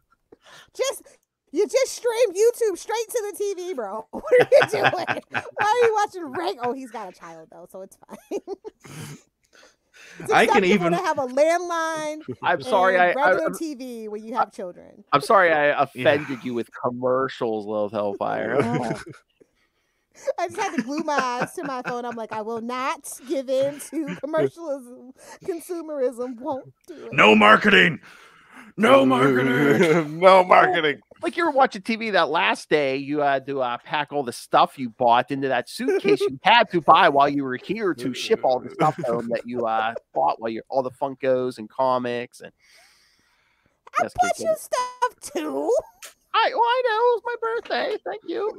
You just streamed YouTube straight to the TV, bro. What are you doing? Why are you watching Oh, he's got a child though, so it's fine. I can even have a landline. I'm sorry, regular TV when you have children. I'm sorry, I offended you with commercials, Lilith Hellfire. I just had to glue my eyes to my phone. I'm like, I will not give in to commercialism. Consumerism won't do it. No marketing. No marketing. No marketing. Like you were watching TV that last day, you had to pack all the stuff you bought into that suitcase you had to buy while you were here to ship all the stuff home that you bought while all the Funkos and comics and. I bought you stuff too. I know it was my birthday. Thank you,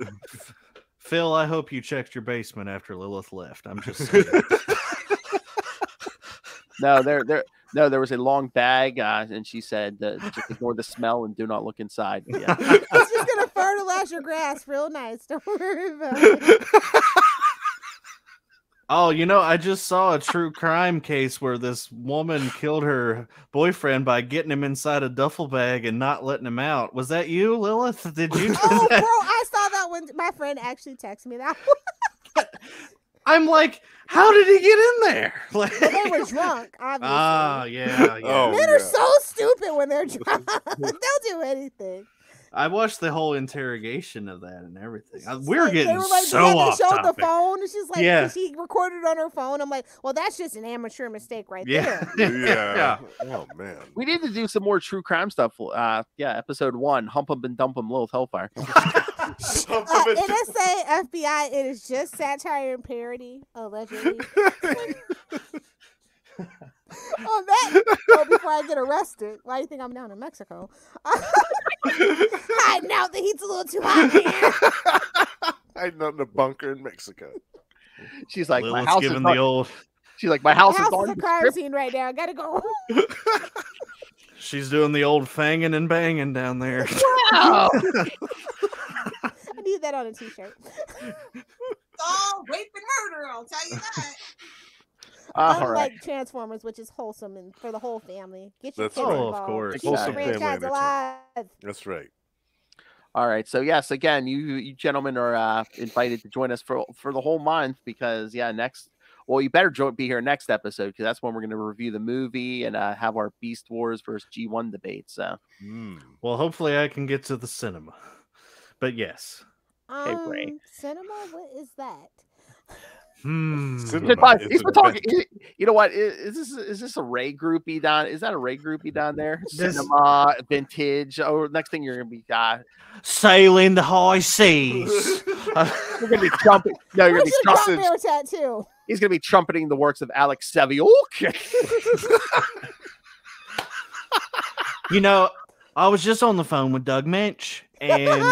Phil. I hope you checked your basement after Lilith left. I'm just saying. No, there was a long bag, and she said, just ignore the smell and do not look inside. Yeah. It's just going to fertilize your grass real nice. Don't worry about it. Oh, I just saw a true crime case where this woman killed her boyfriend by getting him inside a duffel bag and not letting him out. Was that you, Lilith? Did you? Oh, bro, I saw that one. My friend actually texted me that one. I'm like, how did he get in there? Like, Well, they were drunk, obviously. Ah, yeah. Oh, Men are so stupid when they're drunk. They'll do anything. I watched the whole interrogation of that and everything. We They were getting were like, so yeah, off they showed topic. the phone, and she's like, Yeah. she recorded on her phone. I'm like, well, that's just an amateur mistake right there. Yeah. Oh man. We need to do some more true crime stuff. Episode 1, Hump 'em and Dump 'em, Lilith Hellfire. NSA, FBI, it is just satire and parody, allegedly. Before I get arrested, why do you think I'm down in Mexico? Hiding out, the heat's a little too hot here. Hiding out in a bunker in Mexico. She's like, Lilith's my house giving is the on... old. She's like, my house My is house on is a the crime strip. scene right now. I gotta go. She's doing the old fanging and banging down there. Wow. I need that on a t-shirt. Oh, rape and murder, I'll tell you that. Unlike Transformers, which is wholesome and for the whole family. Get your That's kids right. involved. Of course. Keep the Wholesome franchise family alive. That's right. All right. So yes, again, you gentlemen are invited to join us for the whole month because next. Well, you better be here next episode because that's when we're going to review the movie and have our Beast Wars versus G1 debate. So, Well, hopefully I can get to the cinema. But yes. Hey, Ray. Cinema? What is that? He's been talking. You know what? Is this a Ray groupie down? Is that a Ray groupie down there? Cinema, vintage. Oh, next thing you're gonna be sailing the high seas. You're gonna be trumping. No, you're gonna be trumping. Tattoo. He's gonna be trumpeting the works of Alex Seviuk. You know, I was just on the phone with Doug Minch, and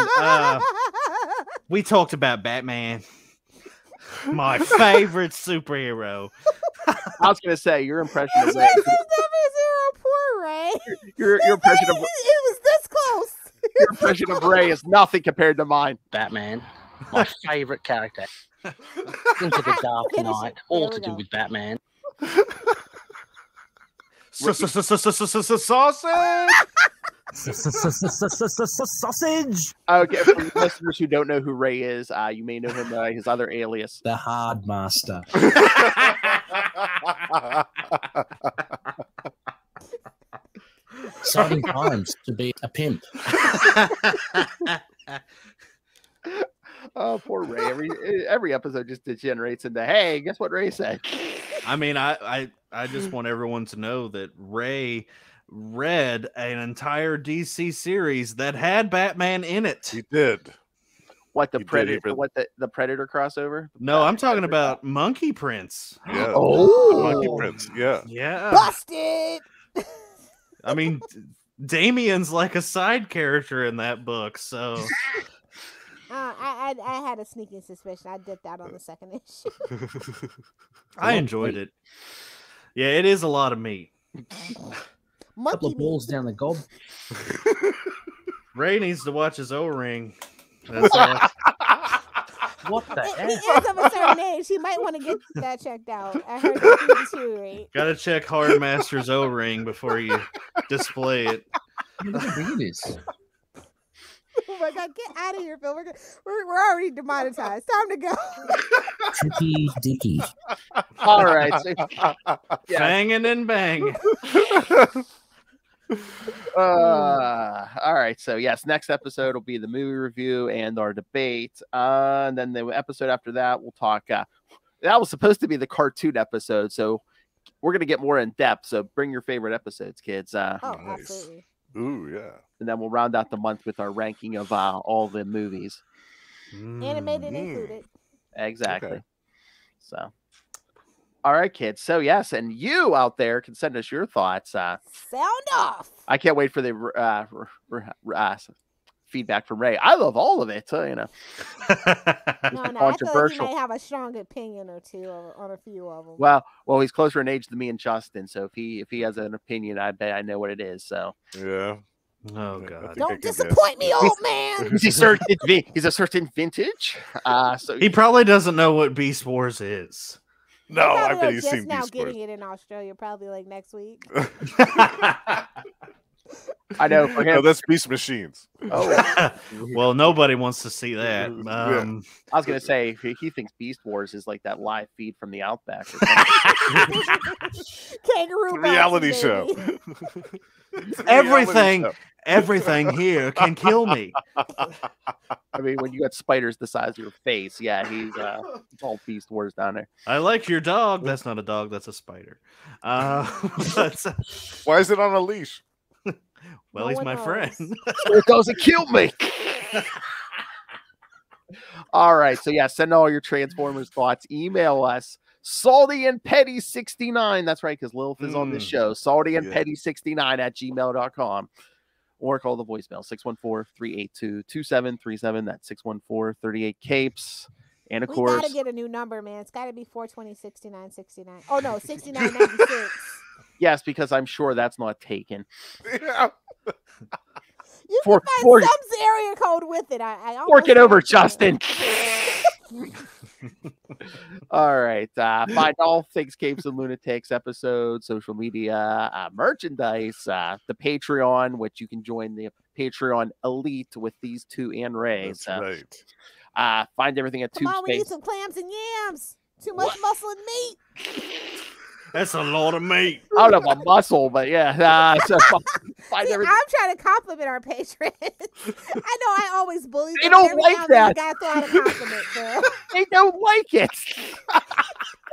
we talked about Batman. My favorite superhero. I was gonna say your impression of Ray. Poor Ray. Your impression of it was this close. Your impression of Ray is nothing compared to mine. Batman, my favorite character. Into the Dark Knight, all to do with Batman. Sausage. Okay, for listeners who don't know who Ray is, you may know him by his other alias, the Hard Master. Exciting times to be a pimp. Oh, poor Ray. Every episode just degenerates into, hey, guess what Ray said? I mean, I just want everyone to know that Ray read an entire DC series that had Batman in it. He did. What the Predator? What the Predator crossover? No, I'm talking about Monkey Prince. Yeah. Oh, Monkey Prince. Yeah. Yeah. Busted. I mean, Damien's like a side character in that book, so. I had a sneaking suspicion. I dipped out on the second issue. I enjoyed it. Yeah, it is a lot of meat. Couple of balls down the gob. Ray needs to watch his O-ring. That's all. What the He is of a certain age. He might want to get that checked out. I heard that too. Gotta check Hardmaster's O-ring before you display it. Look how big it is. Oh my God, get out of here, Phil. We're already demonetized. Time to go. Tricky Dicky. All right. So, Banging and bang. All right. So, yes, next episode will be the movie review and our debate. And then the episode after that, we'll talk. That was supposed to be the cartoon episode. So, we're going to get more in depth. So, bring your favorite episodes, kids. Nice. Absolutely. Ooh, yeah. And then we'll round out the month with our ranking of all the movies. Animated included. Exactly. Okay. So, all right, kids. So, yes, and you out there can send us your thoughts. Sound off. I can't wait for the feedback from Ray. I love all of it. You know, No, I feel like he controversial. might have a strong opinion or two on a few of them. Well, he's closer in age than me and Justin. So if he has an opinion, I bet I know what it is. So Yeah. Oh I God! think I Don't can disappoint me, old man. he's a certain vintage. So He probably doesn't know what Beast Wars is. No, I Probably bet he's just seen now Beast getting Wars. it in Australia, probably like next week. I know for him. No, that's Beast Machines. Oh, Well, nobody wants to see that. I was gonna say he thinks Beast Wars is like that live feed from the Outback. Kangaroo Reality boxing, show. baby. Everything here can kill me. I mean, when you got spiders the size of your face, yeah, he's it's all Beast Wars down there. I like your dog. That's not a dog. That's a spider. But, Why is it on a leash? well, No he's one my knows. friend. It doesn't kill me. All right, so yeah, send all your Transformers thoughts. Email us Salty and Petty 69. That's right, because Lilith is on this show. Salty and Petty 69 at gmail.com. Or call the voicemail 614-382-2737. That's 614-38-CAPES. And of We course, gotta get a new number, man. It's gotta be 420-69-69. Oh no, 69-96. yes, because I'm sure that's not taken. Yeah. You For- can for- find some area code with it. I Fork it almost over, like Justin. All right. Find all things Capes and Lunatics episodes, social media, merchandise, the Patreon, which you can join the Patreon Elite with these two and Ray. That's So, right. find everything at Come on, we need Tube some clams and yams. Too much muscle and meat. That's a lot of meat. I don't know about muscle, but yeah. So find See, everything. I'm trying to compliment our patrons. I know I always bully them. They don't Every like now and then that. You gotta throw out a compliment, girl. They don't like it.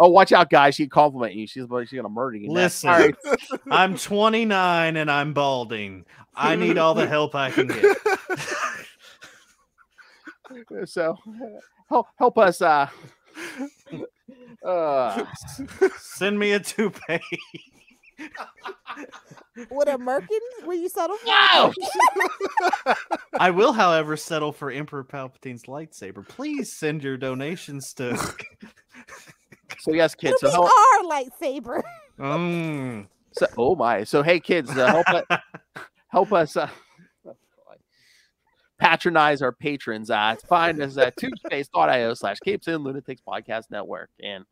Oh, watch out, guys. She'd compliment you. She's gonna murder you. Listen, All right. I'm 29 and I'm balding. I need all the help I can get. So help us Send me a toupee. With a merkin, will you settle for? No! I will, however, settle for Emperor Palpatine's lightsaber. Please send your donations to. So yes, kids. It'll So be our lightsaber. So, oh my. So hey, kids, help us patronize our patrons. Find us at tubespace.io/Capes and Lunatics Podcast Network. And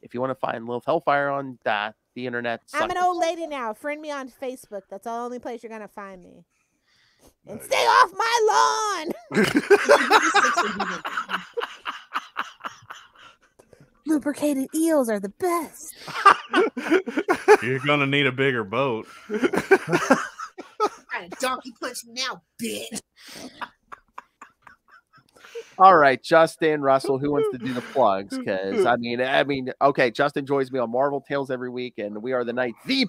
if you want to find Lilith Hellfire on the internet, I'm an old lady now. Friend me on Facebook. That's the only place you're gonna find me. And stay off my lawn. Lubricated eels are the best. You're gonna need a bigger boat. Trying to donkey punch me now, bitch. All right, Justin, Russell, who wants to do the plugs? Because I mean, okay, Justin joins me on Marvel Tales every week, and we are the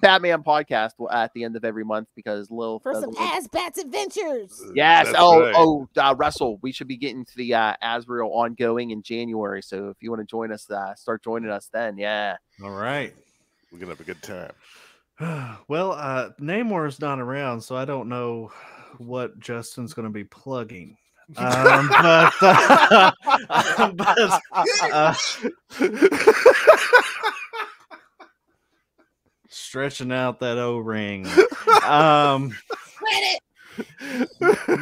Batman podcast at the end of every month because Lil For some Asbats adventures. Yes. That's Russell, we should be getting to the Asriel ongoing in January. So if you want to join us, start joining us then. Yeah. All right. We're gonna have a good time. Well, Namor's not around, so I don't know what Justin's going to be plugging. Stretching out that O-ring.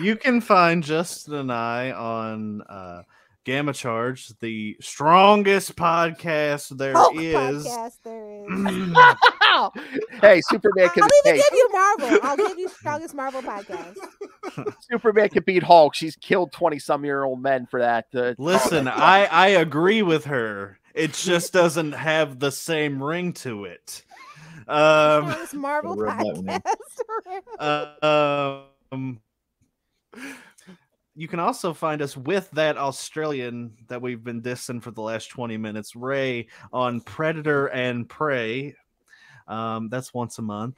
You can find Justin and I on Gamma Charge, the strongest podcast there is. Podcast there is. Hey, Superman can. I'll even give you Marvel. I'll give you strongest Marvel podcast. Superman can beat Hulk. She's killed 20-some-year-old men for that. Listen, I agree with her. It just doesn't have the same ring to it. Strongest Marvel podcast. You can also find us with that Australian that we've been dissing for the last 20 minutes, Ray, on Predator and Prey. That's once a month.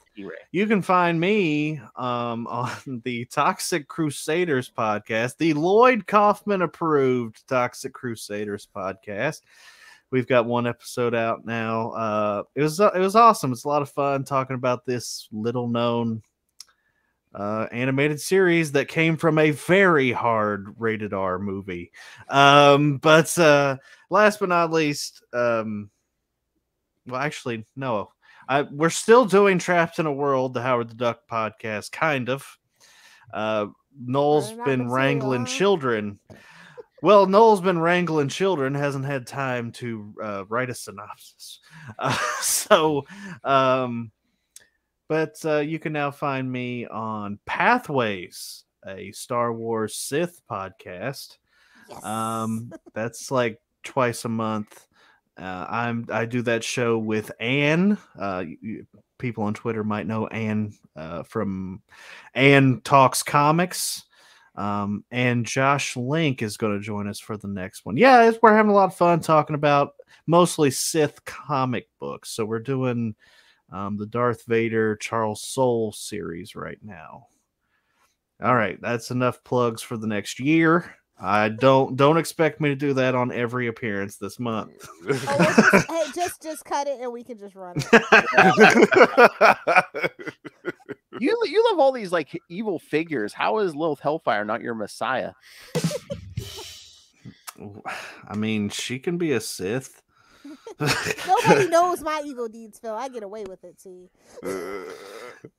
You can find me on the Toxic Crusaders podcast, the Lloyd Kaufman approved Toxic Crusaders podcast. We've got one episode out now. It was awesome. It's a lot of fun talking about this little known animated series that came from a very hard rated R movie. But last but not least, well, actually, no. We're still doing Trapped in a World, the Howard the Duck podcast, kind of. Noel's been wrangling children. Well, Noel's been wrangling children, hasn't had time to write a synopsis. But you can now find me on Pathways, a Star Wars Sith podcast. Yes. That's like twice a month. I do that show with Anne. People on Twitter might know Anne from Anne Talks Comics. And Josh Link is going to join us for the next one. Yeah, we're having a lot of fun talking about mostly Sith comic books. So we're doing the Darth Vader Charles Soule series right now. All right, that's enough plugs for the next year. I don't expect me to do that on every appearance this month. Hey, just cut it and we can just run it. You love all these like evil figures. How is Lilith Hellfire not your messiah? I mean, she can be a Sith. Nobody knows my evil deeds, Phil. I get away with it, see.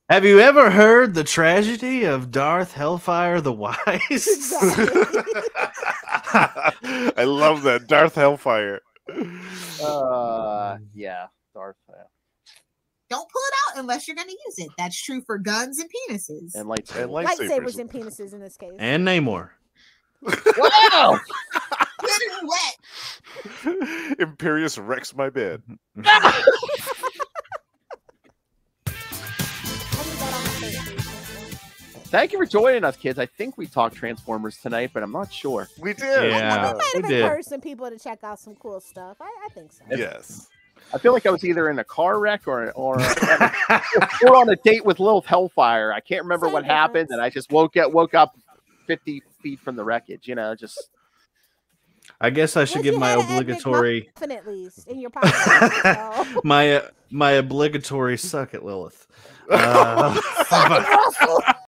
Have you ever heard the tragedy of Darth Hellfire the Wise? Exactly. I love that. Darth Hellfire. Yeah, Darth. Don't pull it out unless you're going to use it. That's true for guns and penises. And lightsabers. Lightsabers and penises in this case. And Namor. Wow! Good and wet. Imperious wrecks my bed. Thank you for joining us, kids. I think we talked Transformers tonight, but I'm not sure. We did. Yeah, I might have we did. encouraged some people to check out some cool stuff. I think so. Yes. I feel like I was either in a car wreck or on a date with Lilith Hellfire. I can't remember what happened, and I just woke up 50 feet from the wreckage. You know, just. I guess I should give my obligatory. At least in your pocket. my obligatory suck at Lilith.